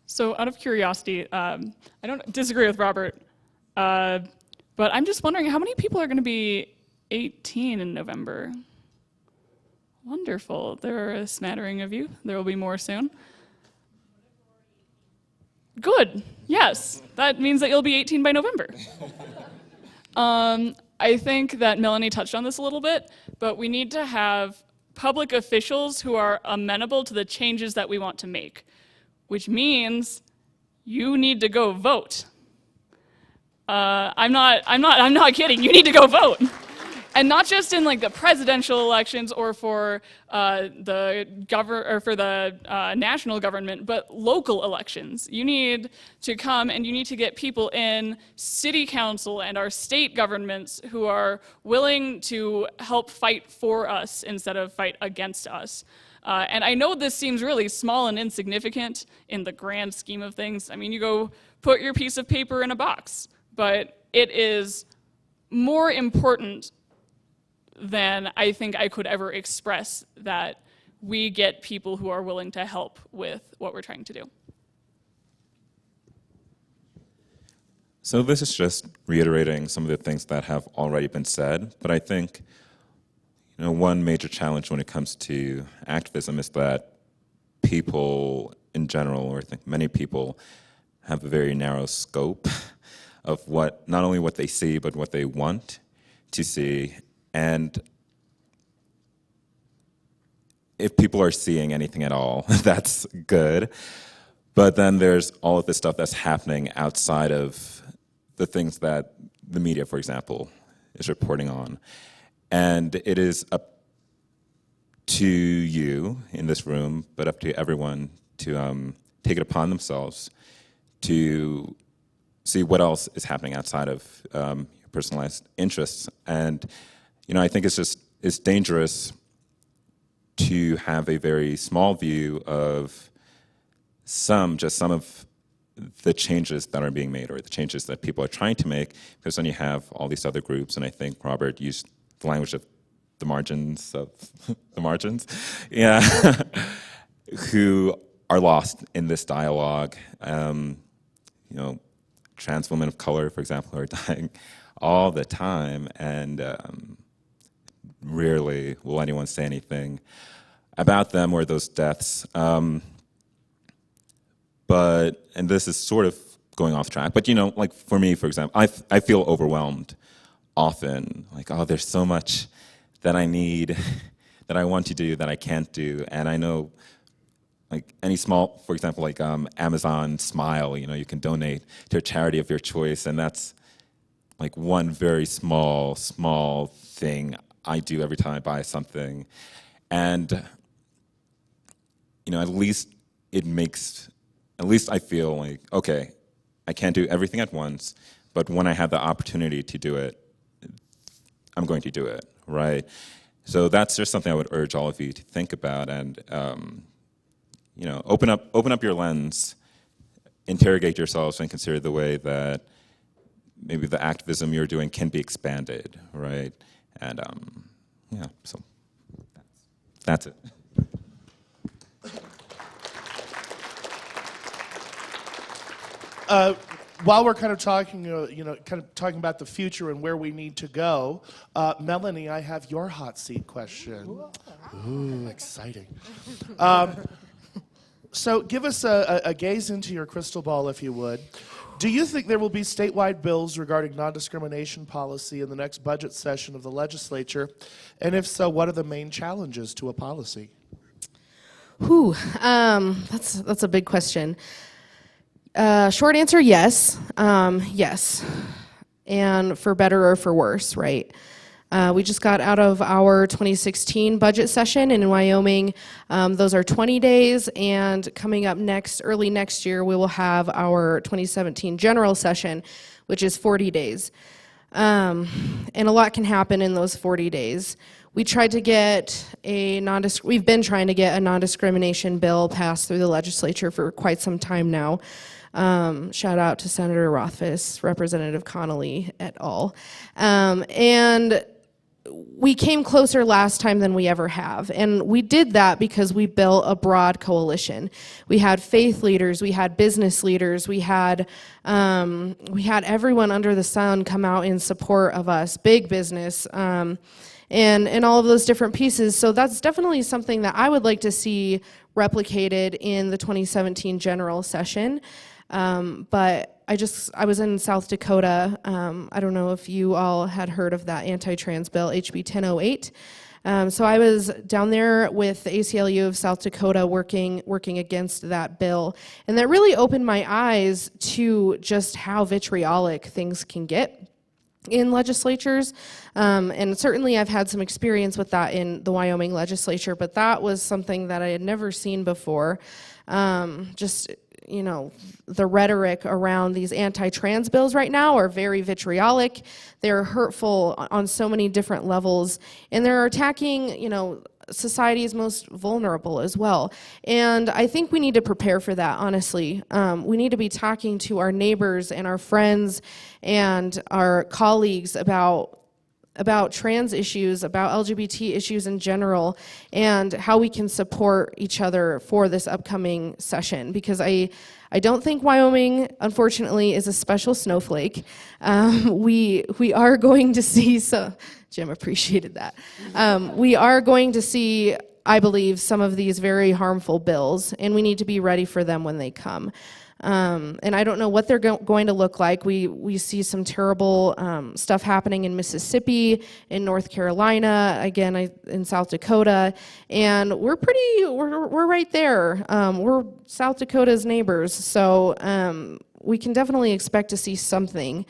So out of curiosity, I don't disagree with Robert, but I'm just wondering how many people are going to be 18 in November? Wonderful. There are a smattering of you. There will be more soon. Good. Yes. That means that you'll be 18 by November. I think that Melanie touched on this a little bit, but we need to have public officials who are amenable to the changes that we want to make, which means you need to go vote. I'm not kidding. You need to go vote. And not just in like the presidential elections or for the national government, but local elections. You need to come and you need to get people in city council and our state governments who are willing to help fight for us instead of fight against us. And I know this seems really small and insignificant in the grand scheme of things. I mean, you go put your piece of paper in a box, but it is more important than I think I could ever express that we get people who are willing to help with what we're trying to do. So this is just reiterating some of the things that have already been said, but I think one major challenge when it comes to activism is that people in general, or I think many people, have a very narrow scope of not only what they see, but what they want to see. And if people are seeing anything at all, that's good. But then there's all of this stuff that's happening outside of the things that the media, for example, is reporting on. And it is up to you in this room, but up to everyone to take it upon themselves to see what else is happening outside of your personalized interests. And I think it's dangerous to have a very small view of some of the changes that are being made, or the changes that people are trying to make, because then you have all these other groups, and I think Robert used the language of the margins of the margins, yeah, who are lost in this dialogue. Trans women of color, for example, are dying all the time, and rarely will anyone say anything about them or those deaths. And this is sort of going off track, but like for me, for example, I feel overwhelmed often, like, oh, there's so much that I need, that I want to do, that I can't do. And I know, like, any small, for example, like Amazon Smile, you can donate to a charity of your choice, and that's like one very small thing I do every time I buy something. And, at least I feel like, okay, I can't do everything at once, but when I have the opportunity to do it, I'm going to do it, right? So that's just something I would urge all of you to think about, and open up your lens, interrogate yourselves, and consider the way that maybe the activism you're doing can be expanded, right? And so that's it. While we're kind of talking, talking about the future and where we need to go, Melanie, I have your hot seat question. Ooh, exciting. So give us a gaze into your crystal ball, if you would. Do you think there will be statewide bills regarding non-discrimination policy in the next budget session of the legislature? And if so, what are the main challenges to a policy? That's a big question. Short answer, yes. Yes. And for better or for worse, right? We just got out of our 2016 budget session in Wyoming. Those are 20 days, and coming up early next year, we will have our 2017 general session, which is 40 days. And a lot can happen in those 40 days. We've been trying to get a non-discrimination bill passed through the legislature for quite some time now. Shout out to Senator Rothfuss, Representative Connolly et al. And we came closer last time than we ever have. And we did that because we built a broad coalition. We had faith leaders, we had business leaders, we had everyone under the sun come out in support of us, big business, and all of those different pieces. So that's definitely something that I would like to see replicated in the 2017 general session. But I was in South Dakota. I don't know if you all had heard of that anti-trans bill, HB 1008. So I was down there with the ACLU of South Dakota working against that bill. And that really opened my eyes to just how vitriolic things can get in legislatures. And certainly I've had some experience with that in the Wyoming legislature, but that was something that I had never seen before. The rhetoric around these anti-trans bills right now are very vitriolic. They're hurtful on so many different levels, and they're attacking, society's most vulnerable as well. And I think we need to prepare for that, honestly. We need to be talking to our neighbors and our friends and our colleagues about about trans issues, about LGBT issues in general, and how we can support each other for this upcoming session. Because I don't think Wyoming, unfortunately, is a special snowflake. We are going to see, so Jim appreciated that. We are going to see, I believe, some of these very harmful bills, and we need to be ready for them when they come. And I don't know what they're going to look like. We see some terrible stuff happening in Mississippi, in North Carolina, again in South Dakota, and we're right there. We're South Dakota's neighbors, so we can definitely expect to see something.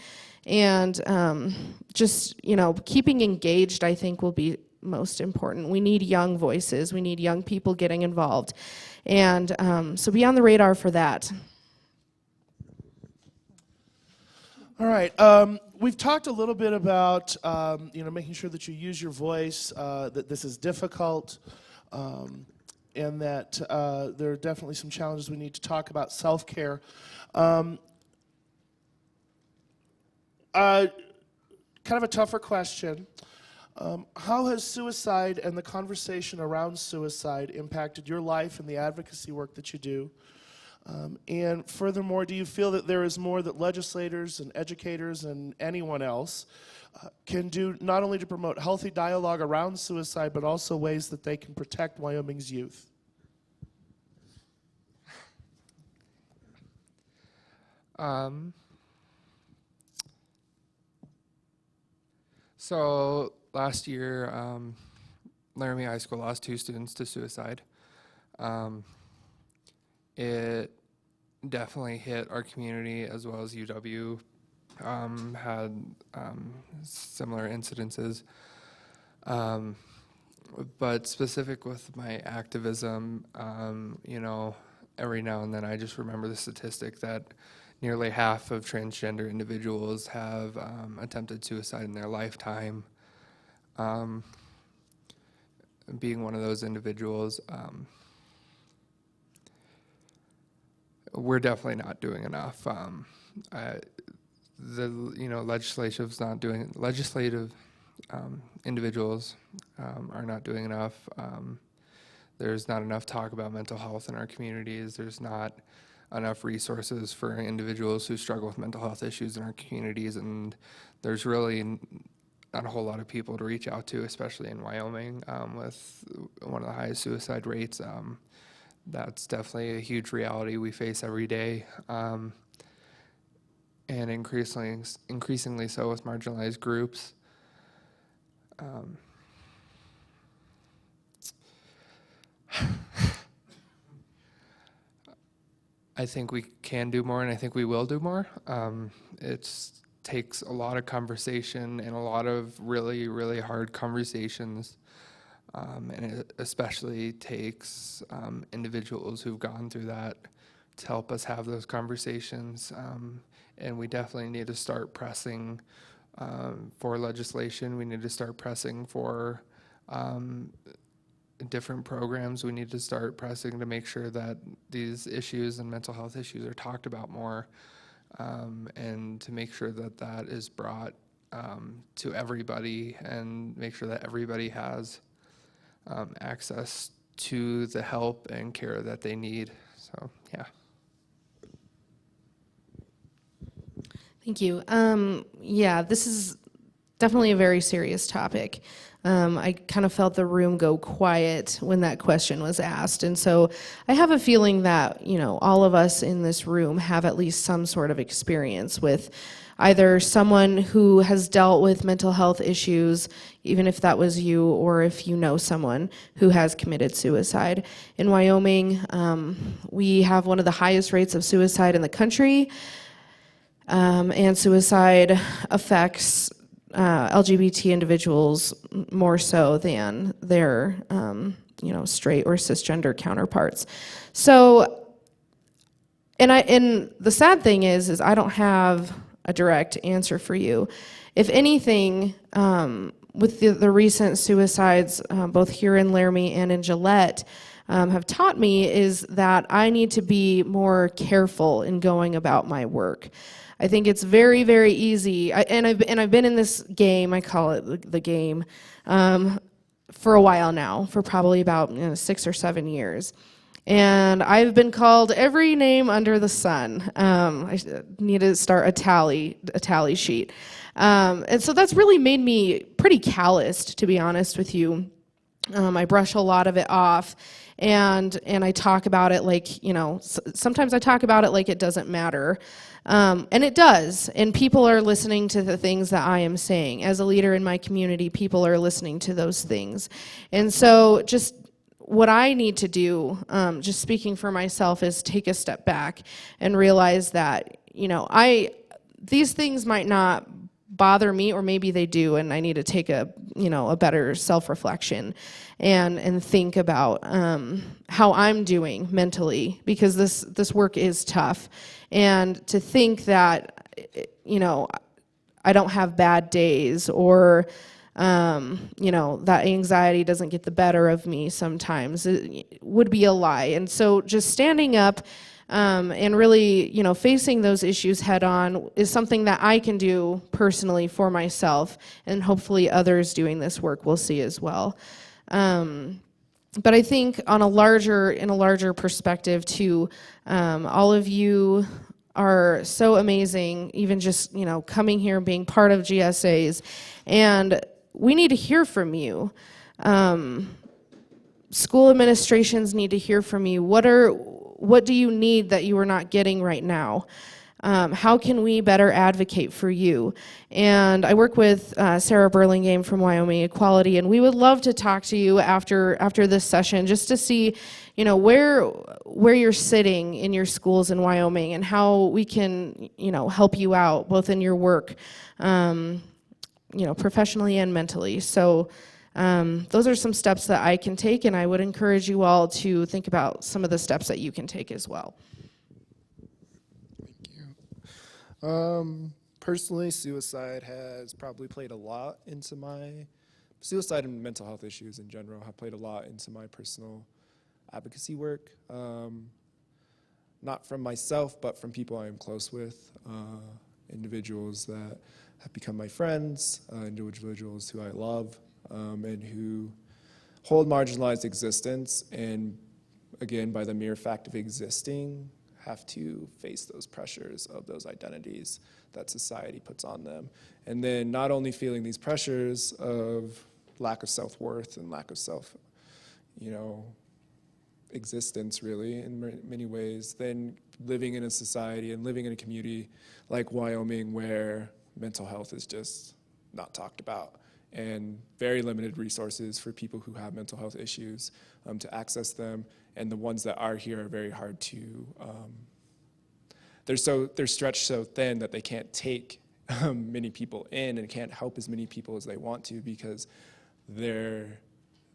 And just keeping engaged, I think, will be most important. We need young voices. We need young people getting involved, and so be on the radar for that. All right. We've talked a little bit about making sure that you use your voice, that this is difficult, and that there are definitely some challenges we need to talk about. Self-care. Kind of a tougher question. How has suicide and the conversation around suicide impacted your life and the advocacy work that you do? And furthermore, do you feel that there is more that legislators and educators and anyone else can do, not only to promote healthy dialogue around suicide, but also ways that they can protect Wyoming's youth? So last year, Laramie High School lost 2 students to suicide. It definitely hit our community as well as UW. Had similar incidences. But specific with my activism, every now and then I just remember the statistic that nearly half of transgender individuals have attempted suicide in their lifetime. Being one of those individuals, we're definitely not doing enough. Legislative individuals are not doing enough. There's not enough talk about mental health in our communities. There's not enough resources for individuals who struggle with mental health issues in our communities, and there's really not a whole lot of people to reach out to, especially in Wyoming, with one of the highest suicide rates. That's definitely a huge reality we face every day, and increasingly so with marginalized groups. I think we can do more, and I think we will do more. It takes a lot of conversation and a lot of really, really hard conversations. And it especially takes individuals who've gone through that to help us have those conversations. And we definitely need to start pressing for legislation. We need to start pressing for different programs. We need to start pressing to make sure that these issues and mental health issues are talked about more, and to make sure that that is brought to everybody, and make sure that everybody has access to the help and care that they need. So, yeah. Thank you. Yeah, this is definitely a very serious topic. I kind of felt the room go quiet when that question was asked. And so I have a feeling that, all of us in this room have at least some sort of experience with either someone who has dealt with mental health issues, even if that was you, or if you know someone who has committed suicide. In Wyoming, we have one of the highest rates of suicide in the country, and suicide affects LGBT individuals more so than their, straight or cisgender counterparts. So, and the sad thing is I don't have a direct answer for you. If anything, with the recent suicides, both here in Laramie and in Gillette, have taught me is that I need to be more careful in going about my work. I think it's very, very easy. I've been in this game. I call it the game for a while now, for probably about 6 or 7 years. And I've been called every name under the sun. I need to start a tally sheet. And so that's really made me pretty calloused, to be honest with you. I brush a lot of it off, and I talk about it like, sometimes I talk about it like it doesn't matter. And it does, and people are listening to the things that I am saying. As a leader in my community, people are listening to those things. And so just what I need to do, just speaking for myself, is take a step back and realize that, these things might not bother me, or maybe they do, and I need to take a better self-reflection and think about how I'm doing mentally, because this work is tough. And to think that, I don't have bad days, or that anxiety doesn't get the better of me sometimes, it would be a lie. And so just standing up and really, facing those issues head on is something that I can do personally for myself, and hopefully others doing this work will see as well. But I think in a larger perspective too, all of you are so amazing, even just, coming here and being part of GSAs, and we need to hear from you. School administrations need to hear from you. What do you need that you are not getting right now? How can we better advocate for you? And I work with Sarah Burlingame from Wyoming Equality, and we would love to talk to you after this session, just to see, where you're sitting in your schools in Wyoming, and how we can, help you out both in your work, professionally and mentally. So those are some steps that I can take, and I would encourage you all to think about some of the steps that you can take as well. Personally, suicide has probably played a lot into suicide and mental health issues in general have played a lot into my personal advocacy work. Not from myself, but from people I am close with, individuals that have become my friends, individuals who I love, and who hold marginalized existence, and again, by the mere fact of existing, have to face those pressures of those identities that society puts on them. And then not only feeling these pressures of lack of self-worth and lack of existence really in many ways, then living in a society and living in a community like Wyoming, where mental health is just not talked about, and very limited resources for people who have mental health issues to access them, and the ones that are here are very hard to, they're stretched so thin that they can't take many people in and can't help as many people as they want to, because the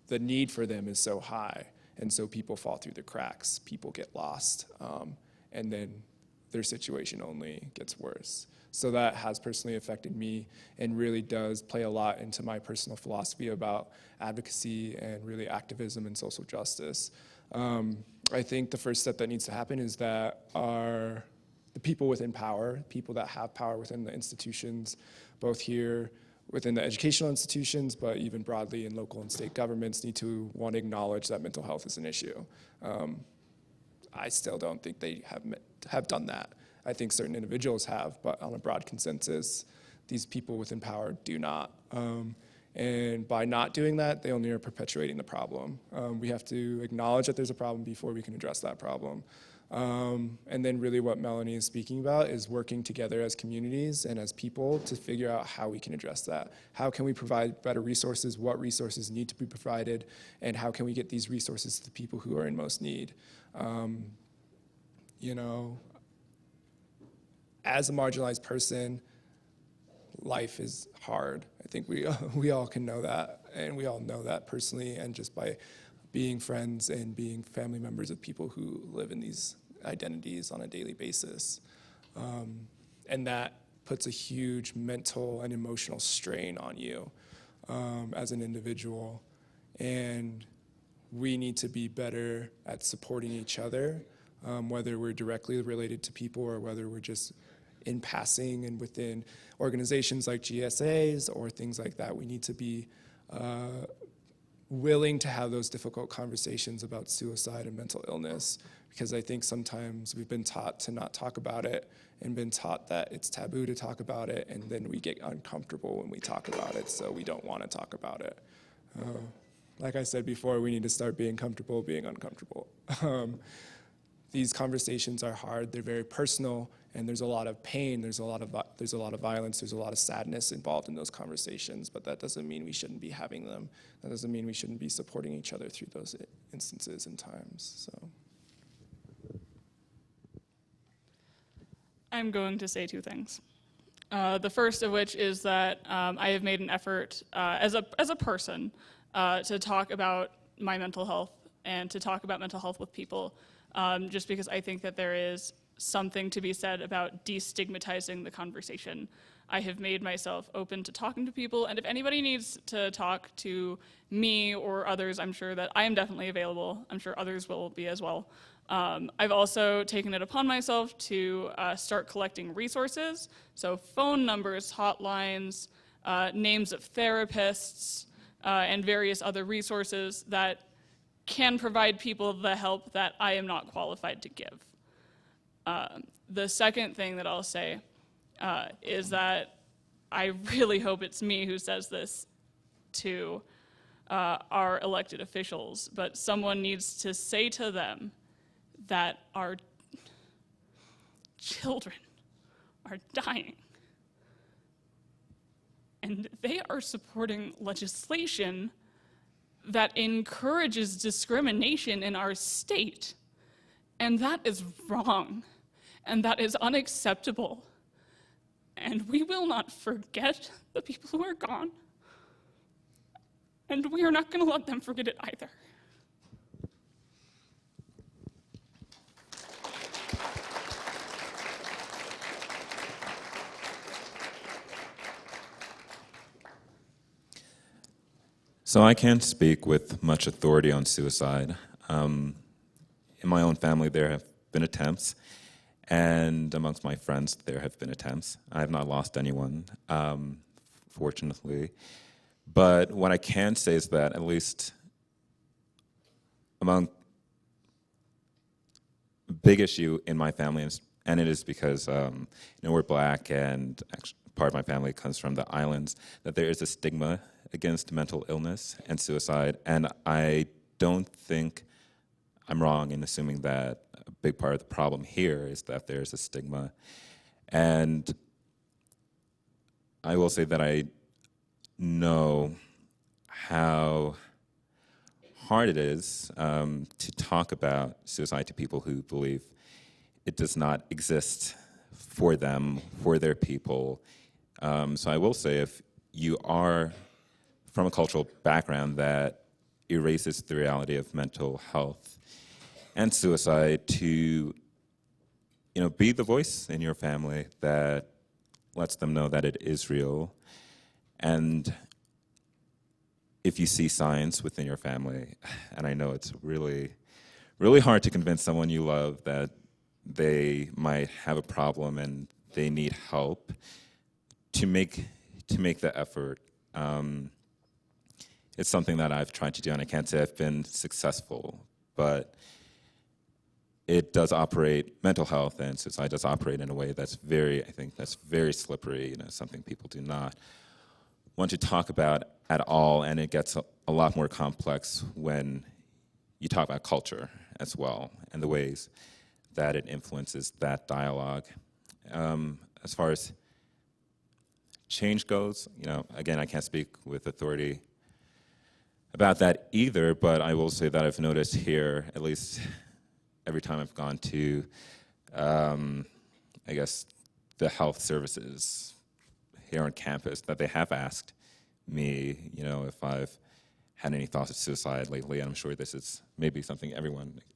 need for them is so high, and so people fall through the cracks, people get lost, and then their situation only gets worse. So that has personally affected me, and really does play a lot into my personal philosophy about advocacy and really activism and social justice. I think the first step that needs to happen is that the people within power, people that have power within the institutions, both here within the educational institutions, but even broadly in local and state governments, need to, one, acknowledge that mental health is an issue. I still don't think they have done that. I think certain individuals have, but on a broad consensus, these people within power do not. And by not doing that, they only are perpetuating the problem. We have to acknowledge that there's a problem before we can address that problem. And then really what Melanie is speaking about is working together as communities and as people to figure out how we can address that. How can we provide better resources? What resources need to be provided? And how can we get these resources to the people who are in most need? As a marginalized person, life is hard. I think we all can know that, and we all know that personally, and just by being friends and being family members of people who live in these identities on a daily basis. And that puts a huge mental and emotional strain on you as an individual. And we need to be better at supporting each other, whether we're directly related to people or whether we're just in passing and within organizations like GSAs or things like that. We need to be willing to have those difficult conversations about suicide and mental illness, because I think sometimes we've been taught to not talk about it and been taught that it's taboo to talk about it, and then we get uncomfortable when we talk about it, so we don't want to talk about it. Like I said before, we need to start being comfortable being uncomfortable. These conversations are hard, they're very personal, and there's a lot of pain, there's a lot of violence, there's a lot of sadness involved in those conversations, but that doesn't mean we shouldn't be having them. That doesn't mean we shouldn't be supporting each other through those instances and times, so. I'm going to say two things. The first of which is that I have made an effort as a person to talk about my mental health and to talk about mental health with people, just because I think that there is something to be said about destigmatizing the conversation. I have made myself open to talking to people, and if anybody needs to talk to me or others, I'm sure that I am definitely available. I'm sure others will be as well. I've also taken it upon myself to start collecting resources, so phone numbers, hotlines, names of therapists, and various other resources that can provide people the help that I am not qualified to give. The second thing that I'll say is that I really hope it's me who says this to our elected officials, but someone needs to say to them that our children are dying. And they are supporting legislation that encourages discrimination in our state. And that is wrong. And that is unacceptable. And we will not forget the people who are gone. And we are not going to let them forget it either. So I can't speak with much authority on suicide. In my own family, there have been attempts, and amongst my friends, there have been attempts. I have not lost anyone, fortunately. But what I can say is that at least among a big issue in my family, and it is because we're Black, and actually part of my family comes from the islands, that there is a stigma against mental illness and suicide, and I don't think I'm wrong in assuming that a big part of the problem here is that there's a stigma. And I will say that I know how hard it is to talk about suicide to people who believe it does not exist for them, for their people. So I will say, if you are from a cultural background that erases the reality of mental health and suicide, to be the voice in your family that lets them know that it is real. And if you see signs within your family, and I know it's really, really hard to convince someone you love that they might have a problem and they need help, to make the effort. It's something that I've tried to do, and I can't say I've been successful, but it does operate, mental health and suicide does operate in a way that's very slippery, something people do not want to talk about at all, and it gets a lot more complex when you talk about culture as well, and the ways that it influences that dialogue. As far as change goes, again, I can't speak with authority about that either, but I will say that I've noticed here, at least every time I've gone to, I guess, the health services here on campus, that they have asked me, if I've had any thoughts of suicide lately, and I'm sure this is maybe something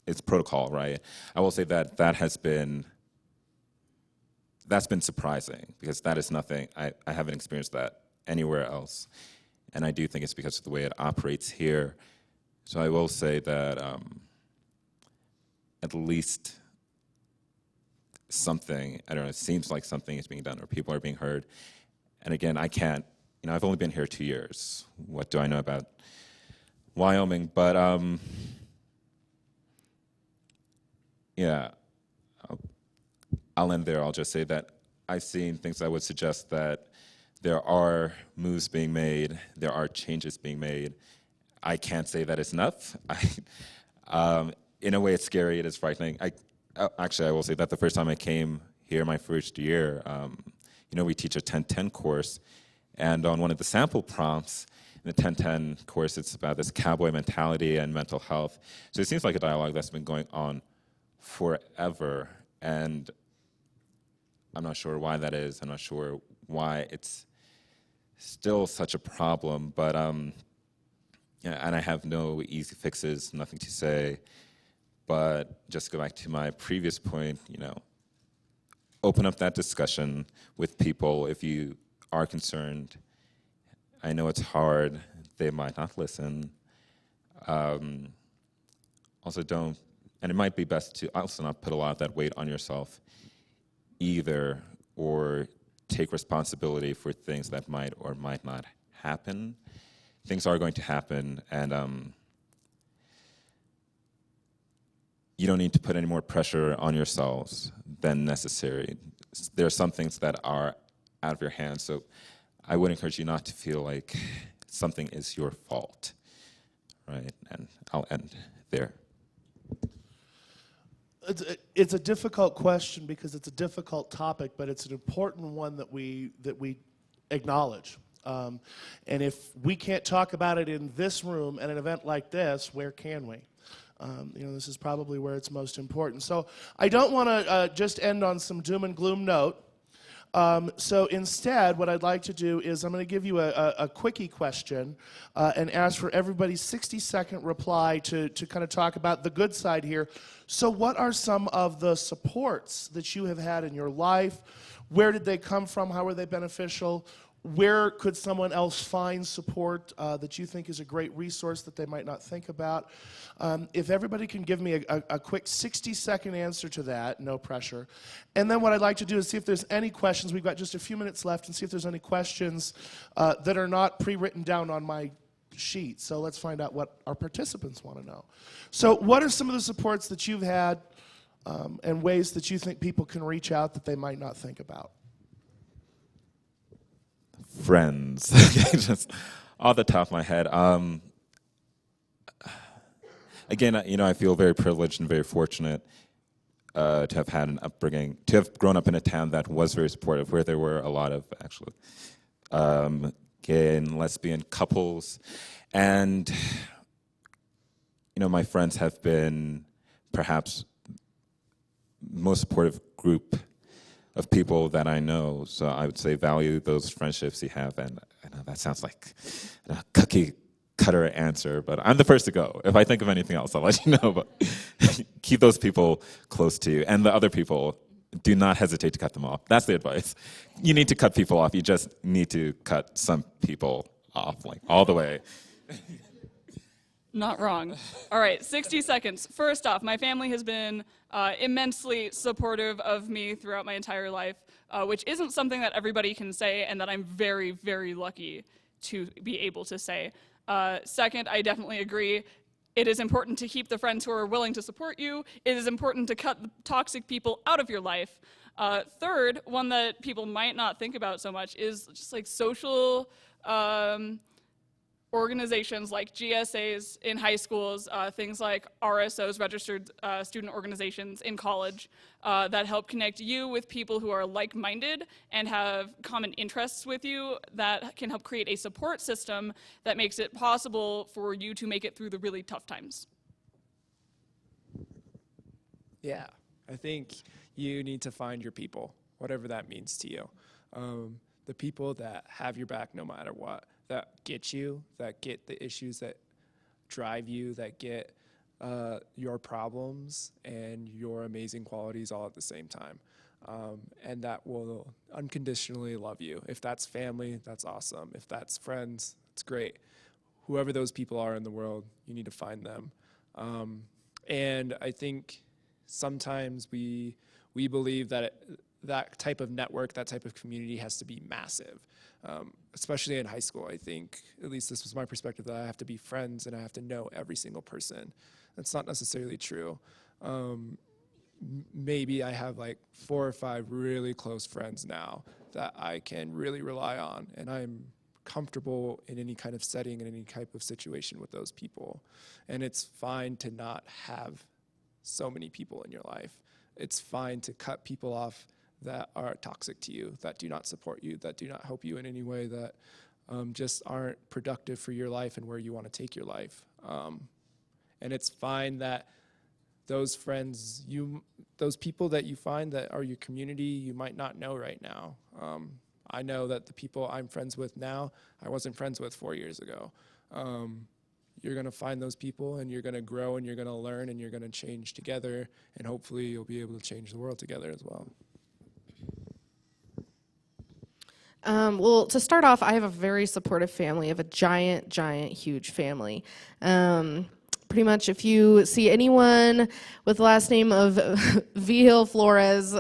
it's protocol, right? I will say that that's been surprising, because that is nothing, I haven't experienced that anywhere else. And I do think it's because of the way it operates here. So I will say that at least something, I don't know, it seems like something is being done or people are being heard. And again, I can't, I've only been here 2 years. What do I know about Wyoming? But yeah, I'll end there. I'll just say that I've seen things that would suggest that there are moves being made, there are changes being made. I can't say that it's enough. In a way, it's scary, it is frightening. Actually, I will say that the first time I came here, my first year, we teach a 10-10 course, and on one of the sample prompts in the 10-10 course, it's about this cowboy mentality and mental health. So it seems like a dialogue that's been going on forever, and I'm not sure why that is. I'm not sure why it's still such a problem, but yeah, and I have no easy fixes, nothing to say. But just go back to my previous point, open up that discussion with people if you are concerned. I know it's hard. They might not listen. Also don't, and it might be best to also not put a lot of that weight on yourself either, or take responsibility for things that might or might not happen. Things are going to happen, and you don't need to put any more pressure on yourselves than necessary. There are some things that are out of your hands, so I would encourage you not to feel like something is your fault, right? And I'll end there. It's a difficult question because it's a difficult topic, but it's an important one that we acknowledge. And if we can't talk about it in this room at an event like this, where can we? This is probably where it's most important. So I don't want to just end on some doom and gloom note. So instead, what I'd like to do is I'm going to give you a quickie question and ask for everybody's 60-second reply to kind of talk about the good side here. So what are some of the supports that you have had in your life? Where did they come from? How were they beneficial? Where could someone else find support that you think is a great resource that they might not think about? If everybody can give me a quick 60-second answer to that, no pressure. And then what I'd like to do is see if there's any questions. We've got just a few minutes left, and see if there's any questions that are not pre-written down on my sheet. So let's find out what our participants want to know. So what are some of the supports that you've had and ways that you think people can reach out that they might not think about? Friends, just off the top of my head. Again, I feel very privileged and very fortunate to have had an upbringing, to have grown up in a town that was very supportive, where there were a lot of actually gay and lesbian couples, and my friends have been perhaps the most supportive group of people that I know. So I would say value those friendships you have. And I know that sounds like a cookie cutter answer, but I'm the first to go. If I think of anything else, I'll let you know. But keep those people close to you. And the other people, do not hesitate to cut them off. That's the advice. You need to cut people off. You just need to cut some people off, like all the way. Not wrong. All right, 60 seconds. First off, my family has been immensely supportive of me throughout my entire life, which isn't something that everybody can say, and that I'm very, very lucky to be able to say. Second, I definitely agree. It is important to keep the friends who are willing to support you. It is important to cut the toxic people out of your life. Third, one that people might not think about so much is just like social organizations like GSAs in high schools, things like RSOs, registered student organizations in college, that help connect you with people who are like-minded and have common interests with you, that can help create a support system that makes it possible for you to make it through the really tough times. Yeah, I think you need to find your people, whatever that means to you. The people that have your back no matter what, that get you, that get the issues that drive you, that get your problems and your amazing qualities all at the same time. And that will unconditionally love you. If that's family, that's awesome. If that's friends, it's great. Whoever those people are in the world, you need to find them. And I think sometimes we believe that that type of network, that type of community has to be massive, especially in high school. I think, at least this was my perspective, that I have to be friends and I have to know every single person. That's not necessarily true. Maybe I have like 4 or 5 really close friends now that I can really rely on, and I'm comfortable in any kind of setting, in any type of situation with those people. And it's fine to not have so many people in your life. It's fine to cut people off that are toxic to you, that do not support you, that do not help you in any way, that just aren't productive for your life and where you want to take your life. And it's fine that those friends, those people that you find that are your community, you might not know right now. I know that the people I'm friends with now, I wasn't friends with 4 years ago. You're going to find those people, and you're going to grow, and you're going to learn, and you're going to change together, and hopefully you'll be able to change the world together as well. Well, to start off, I have a very supportive family. I have a giant, huge family. Pretty much if you see anyone with the last name of Vigil, Flores,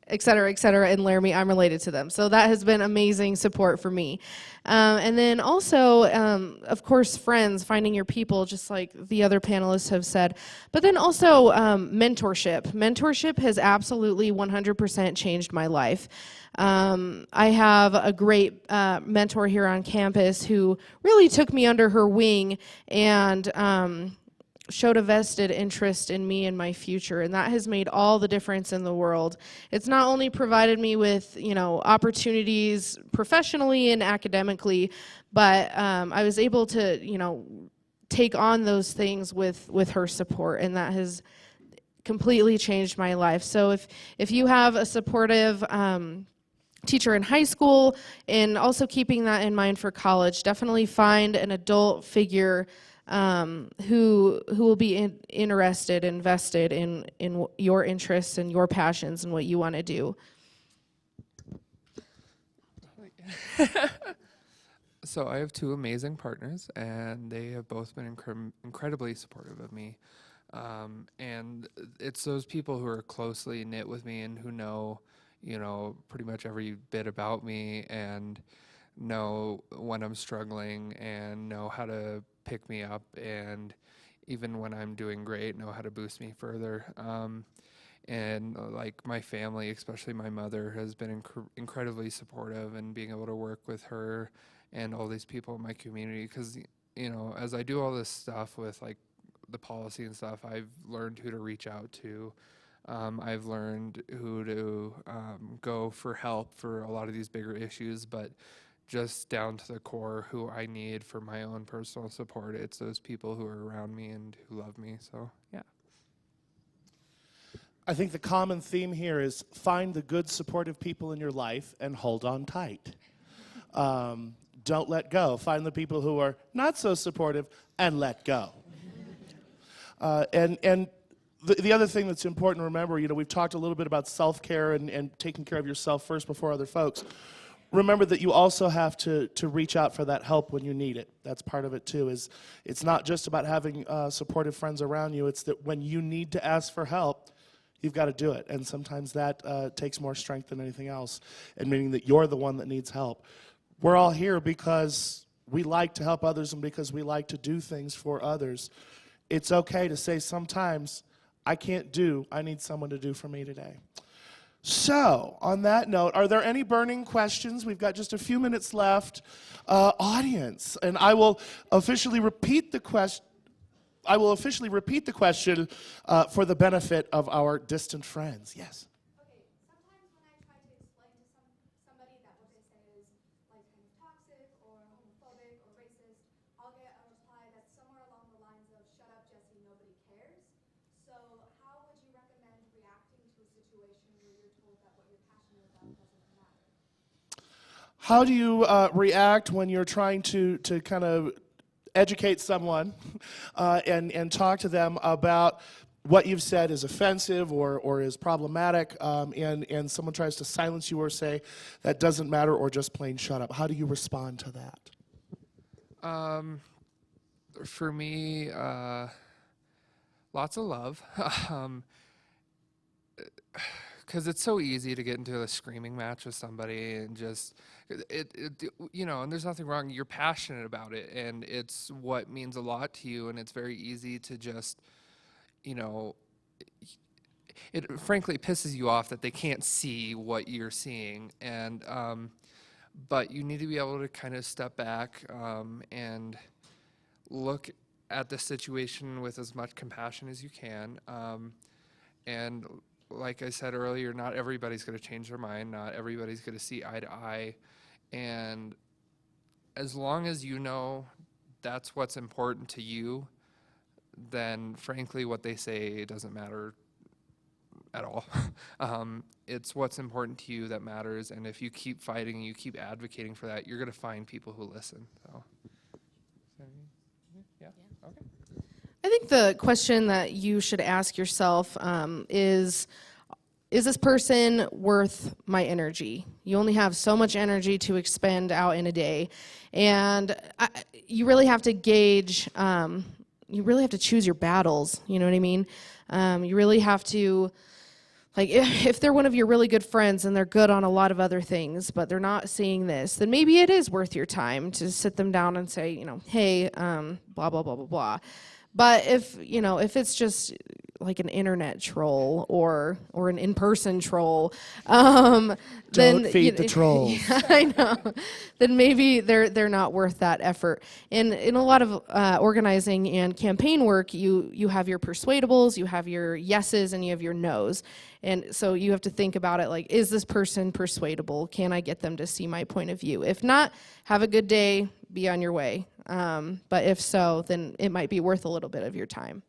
et cetera, in Laramie, I'm related to them. So that has been amazing support for me. And then also, of course, friends, finding your people, just like the other panelists have said. But then also mentorship. Mentorship has absolutely 100% changed my life. I have a great mentor here on campus who really took me under her wing and showed a vested interest in me and my future, and that has made all the difference in the world. It's not only provided me with, opportunities professionally and academically, but I was able to, take on those things with her support, and that has completely changed my life. So if you have a supportive teacher in high school, and also keeping that in mind for college, definitely find an adult figure who will be interested, invested in your interests and your passions and what you want to do. So I have 2 amazing partners, and they have both been incredibly supportive of me. And it's those people who are closely knit with me and who know, pretty much every bit about me, and know when I'm struggling, and know how to pick me up, and even when I'm doing great, know how to boost me further. And like my family, especially my mother, has been incredibly supportive, and being able to work with her and all these people in my community, because as I do all this stuff with like the policy and stuff, I've learned who to reach out to. I've learned who to go for help for a lot of these bigger issues, but just down to the core, who I need for my own personal support, it's those people who are around me and who love me. So yeah. I think the common theme here is find the good, supportive people in your life and hold on tight. Don't let go. Find the people who are not so supportive and let go. And the other thing that's important to remember, we've talked a little bit about self-care and taking care of yourself first before other folks. Remember that you also have to reach out for that help when you need it. That's part of it too. It's not just about having supportive friends around you. It's that when you need to ask for help, you've got to do it. And sometimes that takes more strength than anything else, and meaning that you're the one that needs help. We're all here because we like to help others and because we like to do things for others. It's okay to say sometimes, I can't do, I need someone to do for me today. So, on that note, are there any burning questions? We've got just a few minutes left. Audience, and I will officially repeat the question. For the benefit of our distant friends. Yes. Okay, sometimes when I try to explain to somebody that what they say is like kind of toxic or homophobic or racist, I'll get a reply that's somewhere along the lines of "Shut up, Jesse, nobody cares." So, how would you recommend reacting to a situation where you're told that what you're passionate about doesn't matter? How do you react when you're trying to kind of educate someone and talk to them about what you've said is offensive or is problematic, and someone tries to silence you or say that doesn't matter or just plain shut up? How do you respond to that? For me, Lots of love. Because it's so easy to get into a screaming match with somebody and just, and there's nothing wrong. You're passionate about it, and it's what means a lot to you, and it's very easy to just, it frankly pisses you off that they can't see what you're seeing, and but you need to be able to kind of step back and look at the situation with as much compassion as you can, and like I said earlier, not everybody's going to change their mind. Not everybody's going to see eye to eye. And as long as you know that's what's important to you, then frankly what they say doesn't matter at all. It's what's important to you that matters. And if you keep fighting, you keep advocating for that, you're going to find people who listen. So, yeah, okay. I think the question that you should ask yourself is this person worth my energy? You only have so much energy to expend out in a day. And you really have to gauge, you really have to choose your battles, you know what I mean? You really have to, like, if they're one of your really good friends and they're good on a lot of other things, but they're not seeing this, then maybe it is worth your time to sit them down and say, hey, blah, blah, blah, blah, blah. But if it's just like an internet troll or an in-person troll, then Don't feed the trolls. Yeah, I know. Then maybe they're not worth that effort. And in a lot of organizing and campaign work, you have your persuadables, you have your yeses, and you have your nos. And so you have to think about it like, is this person persuadable? Can I get them to see my point of view? If not, have a good day, be on your way. But if so, then it might be worth a little bit of your time.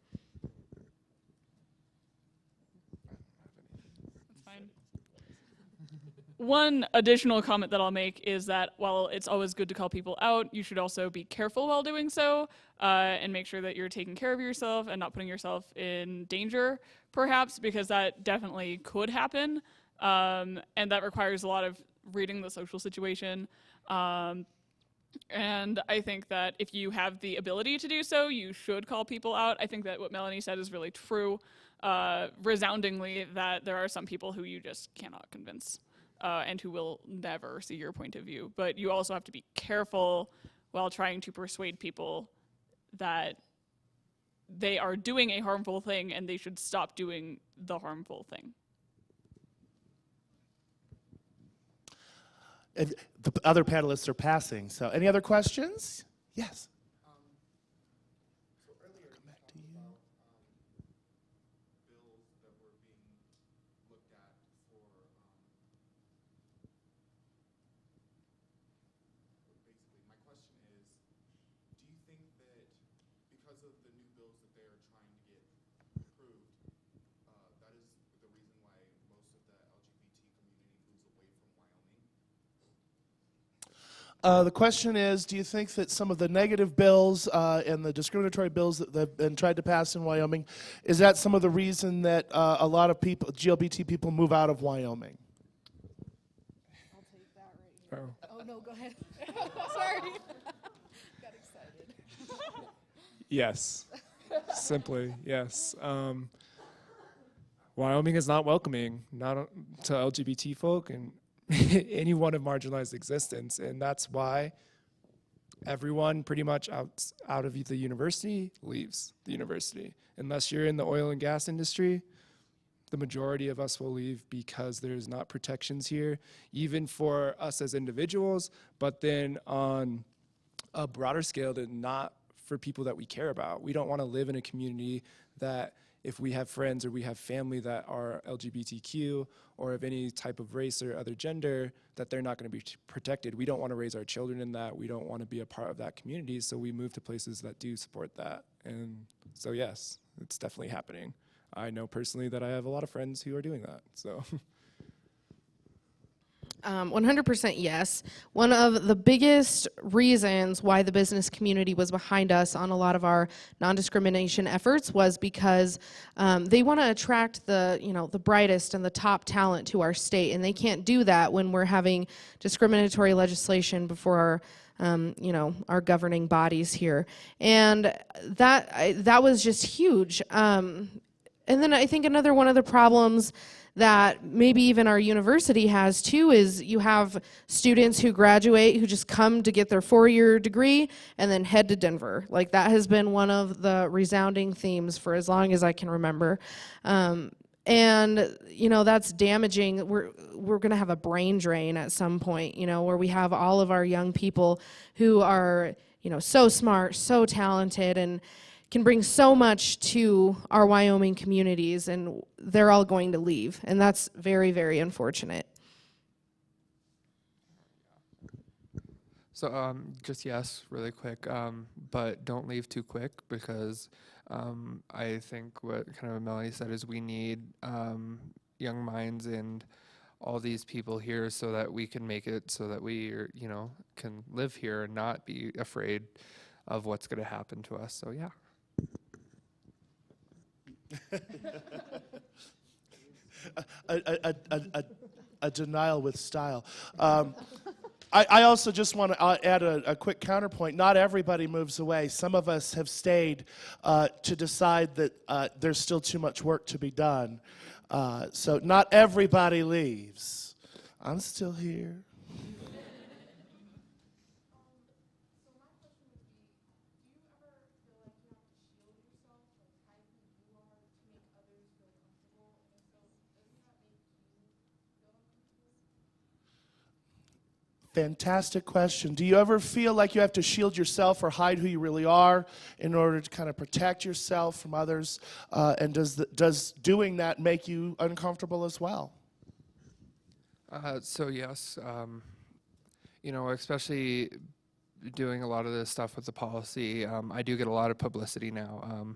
That's fine. One additional comment that I'll make is that while it's always good to call people out, you should also be careful while doing so, and make sure that you're taking care of yourself and not putting yourself in danger, perhaps, because that definitely could happen, and that requires a lot of reading the social situation. And I think that if you have the ability to do so, you should call people out. I think that what Melanie said is really true, resoundingly, that there are some people who you just cannot convince and who will never see your point of view. But you also have to be careful while trying to persuade people that they are doing a harmful thing and they should stop doing the harmful thing. And the other panelists are passing. So any other questions? Yes. So earlier you talked about bills that were being looked at for basically my question is, do you think that because of the new bills that they are trying to get approved, that is the reason why most of the LGBT community moves away from Wyoming? The question is, do you think that some of the negative bills and the discriminatory bills that have been tried to pass in Wyoming, is that some of the reason that a lot of people, LGBT people, move out of Wyoming? I'll take that right here. Oh. Oh, no, go ahead. Sorry. Got excited. Yes, simply, yes. Wyoming is not welcoming, not to LGBT folk and anyone of marginalized existence, and that's why everyone pretty much out of the university leaves the university. Unless you're in the oil and gas industry, the majority of us will leave because there's not protections here, even for us as individuals, but then on a broader scale, not for people that we care about. We don't want to live in a community that if we have friends or we have family that are LGBTQ or of any type of race or other gender, that they're not going to be protected. We don't want to raise our children in that. We don't want to be a part of that community, so we move to places that do support that. And so yes, it's definitely happening. I know personally that I have a lot of friends who are doing that, so. 100% yes. One of the biggest reasons why the business community was behind us on a lot of our non-discrimination efforts was because they want to attract the brightest and the top talent to our state, and they can't do that when we're having discriminatory legislation before our governing bodies here. And that was just huge. And then I think another one of the problems that maybe even our university has too is you have students who graduate who just come to get their 4-year degree and then head to Denver. Like, that has been one of the resounding themes for as long as I can remember. And that's damaging. We're going to have a brain drain at some point, where we have all of our young people who are, so smart, so talented, and can bring so much to our Wyoming communities, and they're all going to leave. And that's very, very unfortunate. So just yes, really quick, but don't leave too quick, because I think what kind of Melanie said is we need young minds and all these people here so that we can make it, so that we can live here and not be afraid of what's going to happen to us. So yeah. a denial with style. I also just want to add a quick counterpoint. Not everybody moves away. Some of us have stayed to decide that there's still too much work to be done. So not everybody leaves. I'm still here. Fantastic question. Do you ever feel like you have to shield yourself or hide who you really are in order to kind of protect yourself from others? And does doing that make you uncomfortable as well? So yes, especially doing a lot of this stuff with the policy, I do get a lot of publicity now,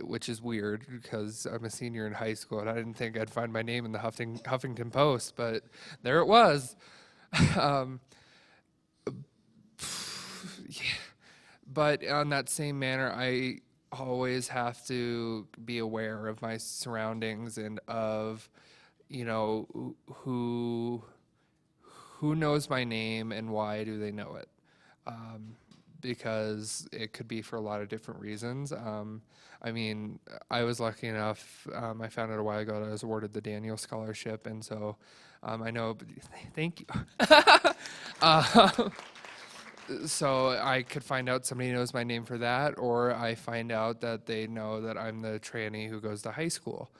which is weird because I'm a senior in high school and I didn't think I'd find my name in the Huffington Post, but there it was. Yeah. But on that same manner, I always have to be aware of my surroundings and of, who knows my name and why do they know it. Because it could be for a lot of different reasons. I was lucky enough, I found out a while ago that I was awarded the Daniel Scholarship, and so I know, thank you. So I could find out somebody knows my name for that, or I find out that they know that I'm the tranny who goes to high school.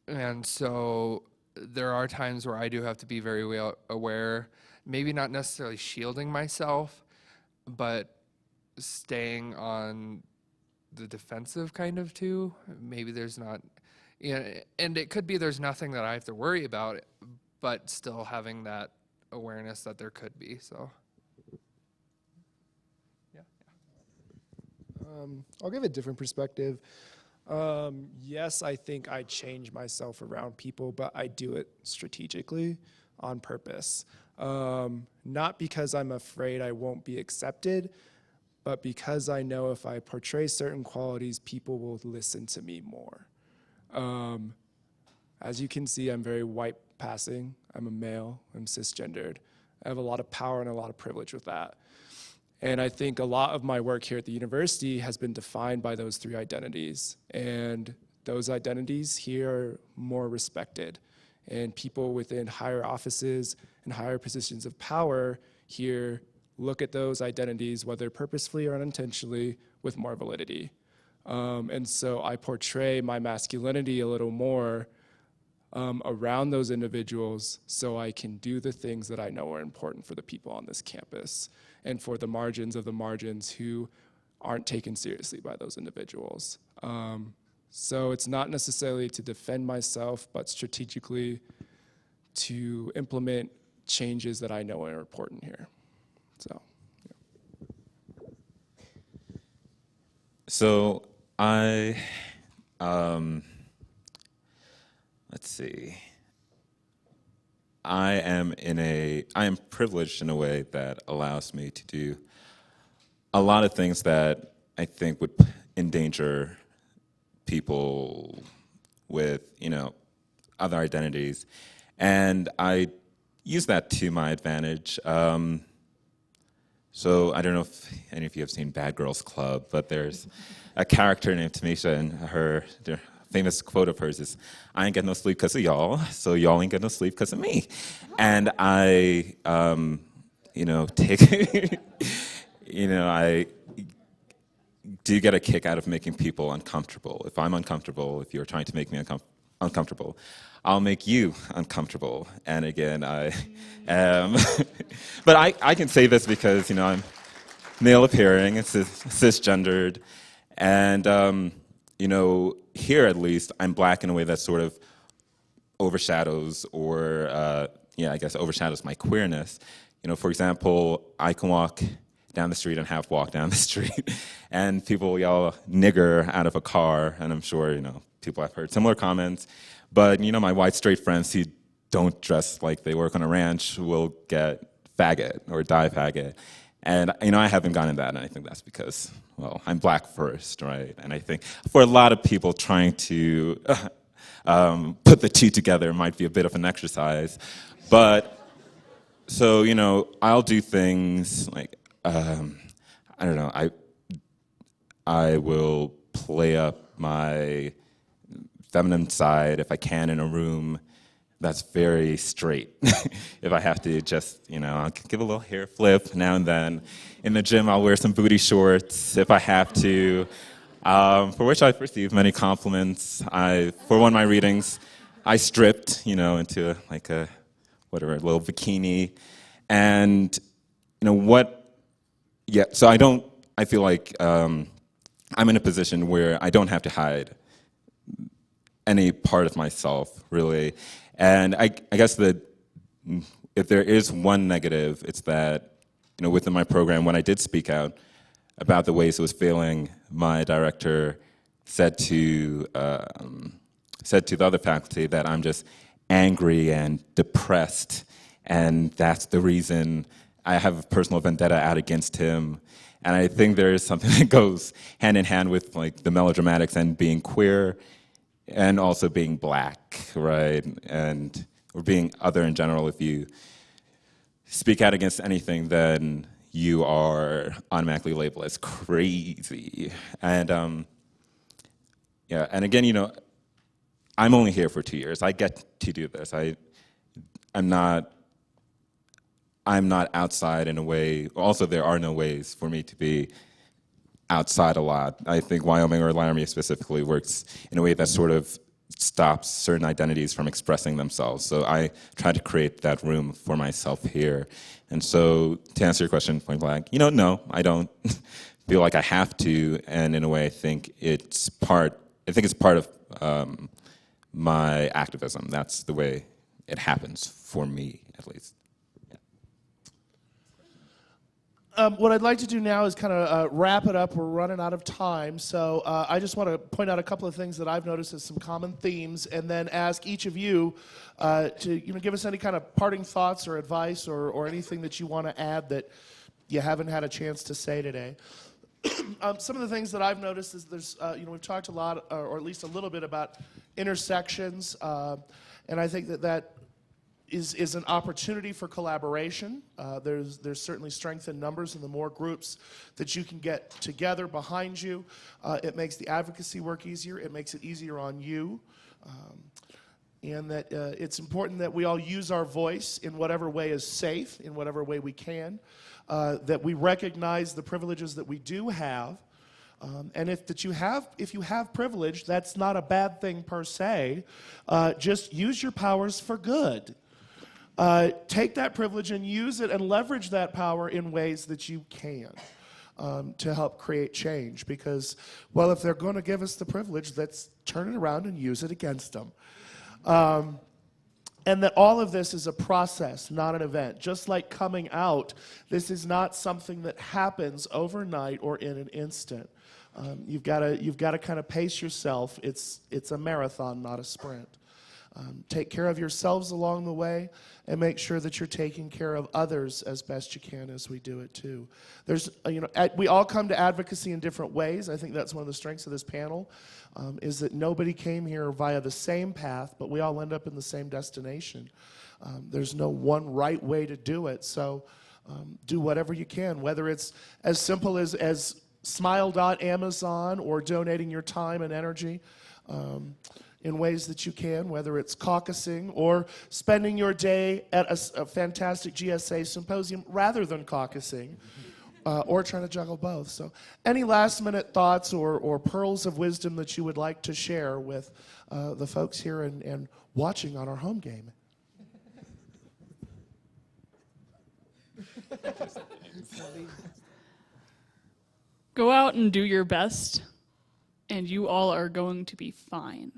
And so there are times where I do have to be very well aware, maybe not necessarily shielding myself, but staying on the defensive kind of too. Maybe there's not, and it could be there's nothing that I have to worry about, but still having that awareness that there could be. So, yeah. I'll give a different perspective. Yes, I think I change myself around people, but I do it strategically on purpose. Not because I'm afraid I won't be accepted, but because I know if I portray certain qualities, people will listen to me more. As you can see, I'm very white passing. I'm a male. I'm cisgendered. I have a lot of power and a lot of privilege with that. And I think a lot of my work here at the university has been defined by those three identities. And those identities here are more respected. And people within higher offices and higher positions of power here look at those identities, whether purposefully or unintentionally, with more validity. And so I portray my masculinity a little more around those individuals so I can do the things that I know are important for the people on this campus and for the margins of the margins who aren't taken seriously by those individuals. So it's not necessarily to defend myself, but strategically to implement changes that I know are important here. So, yeah. So I, let's see. I am privileged in a way that allows me to do a lot of things that I think would endanger people with, other identities. And I use that to my advantage. So I don't know if any of you have seen Bad Girls Club, but there's a character named Tamisha, and the famous quote of hers is, "I ain't get no sleep because of y'all, so y'all ain't get no sleep because of me." And I, take, I do get a kick out of making people uncomfortable. If I'm uncomfortable, if you're trying to make me uncomfortable, I'll make you uncomfortable. And again, I am, but I can say this because, I'm male appearing, it's cisgendered, and, here at least, I'm black in a way that sort of overshadows overshadows my queerness. For example, I can walk down the street and have walked down the street, and people yell "nigger" out of a car, and I'm sure, people have heard similar comments. But, my white straight friends who don't dress like they work on a ranch will get faggot or die faggot. And, I haven't gotten that, and I think that's because, well, I'm black first, right? And I think for a lot of people trying to put the two together might be a bit of an exercise. But, so, I'll do things like, I don't know, I will play up my feminine side if I can in a room that's very straight. If I have to just, I'll give a little hair flip now and then. In the gym, I'll wear some booty shorts if I have to, for which I've received many compliments. For one of my readings, I stripped, into a little bikini. And, so I feel like I'm in a position where I don't have to hide any part of myself, really. And I guess that if there is one negative, it's that, within my program, when I did speak out about the ways it was failing, my director said to the other faculty that I'm just angry and depressed, and that's the reason I have a personal vendetta out against him. And I think there is something that goes hand in hand with like the melodramatics and being queer, and also being black, right? Or being other in general. If you speak out against anything, then you are automatically labeled as crazy. And and again, I'm only here for 2 years. I get to do this. I'm not outside in a way. Also, there are no ways for me to be outside a lot. I think Wyoming, or Laramie specifically, works in a way that sort of stops certain identities from expressing themselves. So I try to create that room for myself here. And so to answer your question point blank, no, I don't feel like I have to. And in a way, I think it's part of my activism. That's the way it happens for me, at least. What I'd like to do now is kind of wrap it up. We're running out of time, so I just want to point out a couple of things that I've noticed as some common themes, and then ask each of you to give us any kind of parting thoughts or advice or anything that you want to add that you haven't had a chance to say today. Some of the things that I've noticed is there's we've talked a lot, or at least a little bit, about intersections, and I think that is an opportunity for collaboration. There's certainly strength in numbers, and the more groups that you can get together behind you, it makes the advocacy work easier. It makes it easier on you. And that it's important that we all use our voice in whatever way is safe, in whatever way we can, that we recognize the privileges that we do have. And if you have privilege, that's not a bad thing per se. Just use your powers for good. Take that privilege and use it and leverage that power in ways that you can to help create change. Because, well, if they're going to give us the privilege, let's turn it around and use it against them. And that all of this is a process, not an event. Just like coming out, this is not something that happens overnight or in an instant. You've got to kind of pace yourself. It's a marathon, not a sprint. Take care of yourselves along the way, and make sure that you're taking care of others as best you can as we do it too. There's, we all come to advocacy in different ways. I think that's one of the strengths of this panel, is that nobody came here via the same path, but we all end up in the same destination. There's no one right way to do it. So do whatever you can, whether it's as simple as smile.amazon or donating your time and energy in ways that you can, whether it's caucusing or spending your day at a fantastic GSA symposium rather than caucusing. Or trying to juggle both. So any last minute thoughts or pearls of wisdom that you would like to share with the folks here and watching on our home game? Go out and do your best, and you all are going to be fine.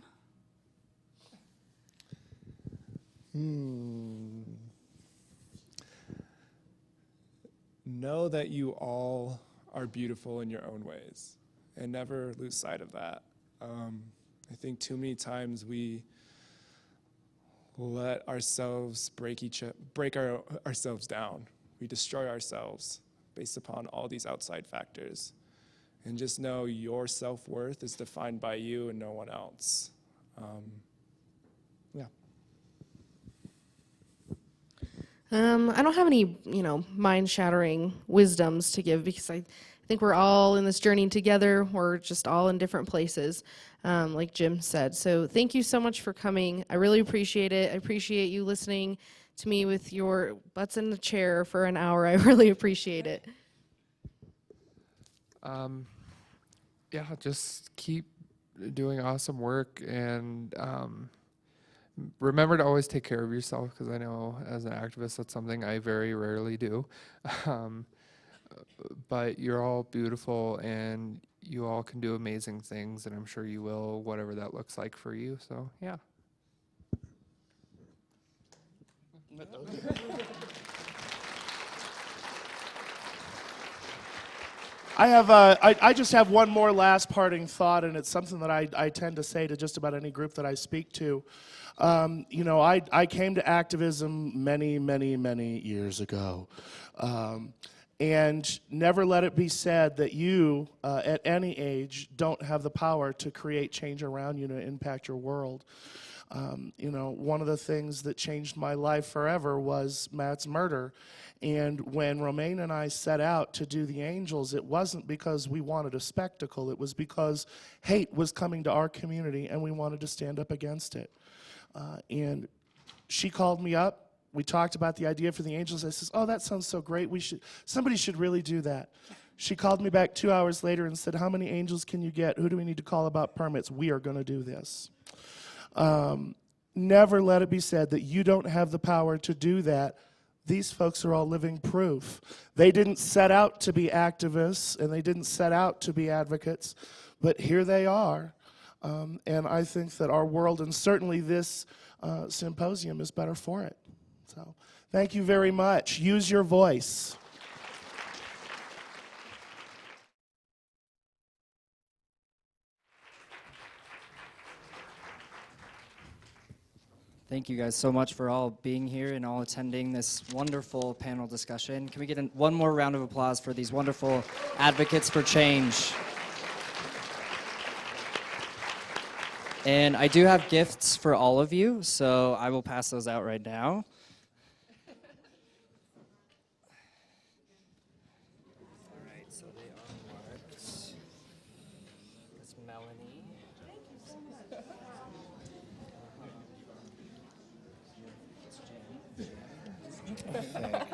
Know that you all are beautiful in your own ways, and never lose sight of that. I think too many times we let ourselves break ourselves down. We destroy ourselves based upon all these outside factors. And just know your self-worth is defined by you and no one else. Yeah. I don't have any, mind-shattering wisdoms to give because I think we're all in this journey together. We're just all in different places, like Jim said. So thank you so much for coming. I really appreciate it. I appreciate you listening to me with your butts in the chair for an hour. I really appreciate it. Yeah, just keep doing awesome work and remember to always take care of yourself, because I know as an activist that's something I very rarely do. But you're all beautiful and you all can do amazing things, and I'm sure you will, whatever that looks like for you. So, yeah. I just have one more last parting thought, and it's something that I tend to say to just about any group that I speak to. I came to activism many, many, many years ago. And never let it be said that you, at any age, don't have the power to create change around you to impact your world. One of the things that changed my life forever was Matt's murder. And when Romaine and I set out to do the Angels, it wasn't because we wanted a spectacle. It was because hate was coming to our community and we wanted to stand up against it. And she called me up. We talked about the idea for the Angels. I says, "Oh, that sounds so great. Somebody should really do that." She called me back 2 hours later and said, "How many Angels can you get? Who do we need to call about permits? We are going to do this." Never let it be said that you don't have the power to do that. These folks are all living proof. They didn't set out to be activists and they didn't set out to be advocates, but here they are. And I think that our world, and certainly this symposium, is better for it. So thank you very much. Use your voice. Thank you guys so much for all being here and all attending this wonderful panel discussion. Can we get one more round of applause for these wonderful advocates for change? And I do have gifts for all of you, so I will pass those out right now. All right, so they are marked. It's Melanie. Thank you so much. It's Jim. Perfect.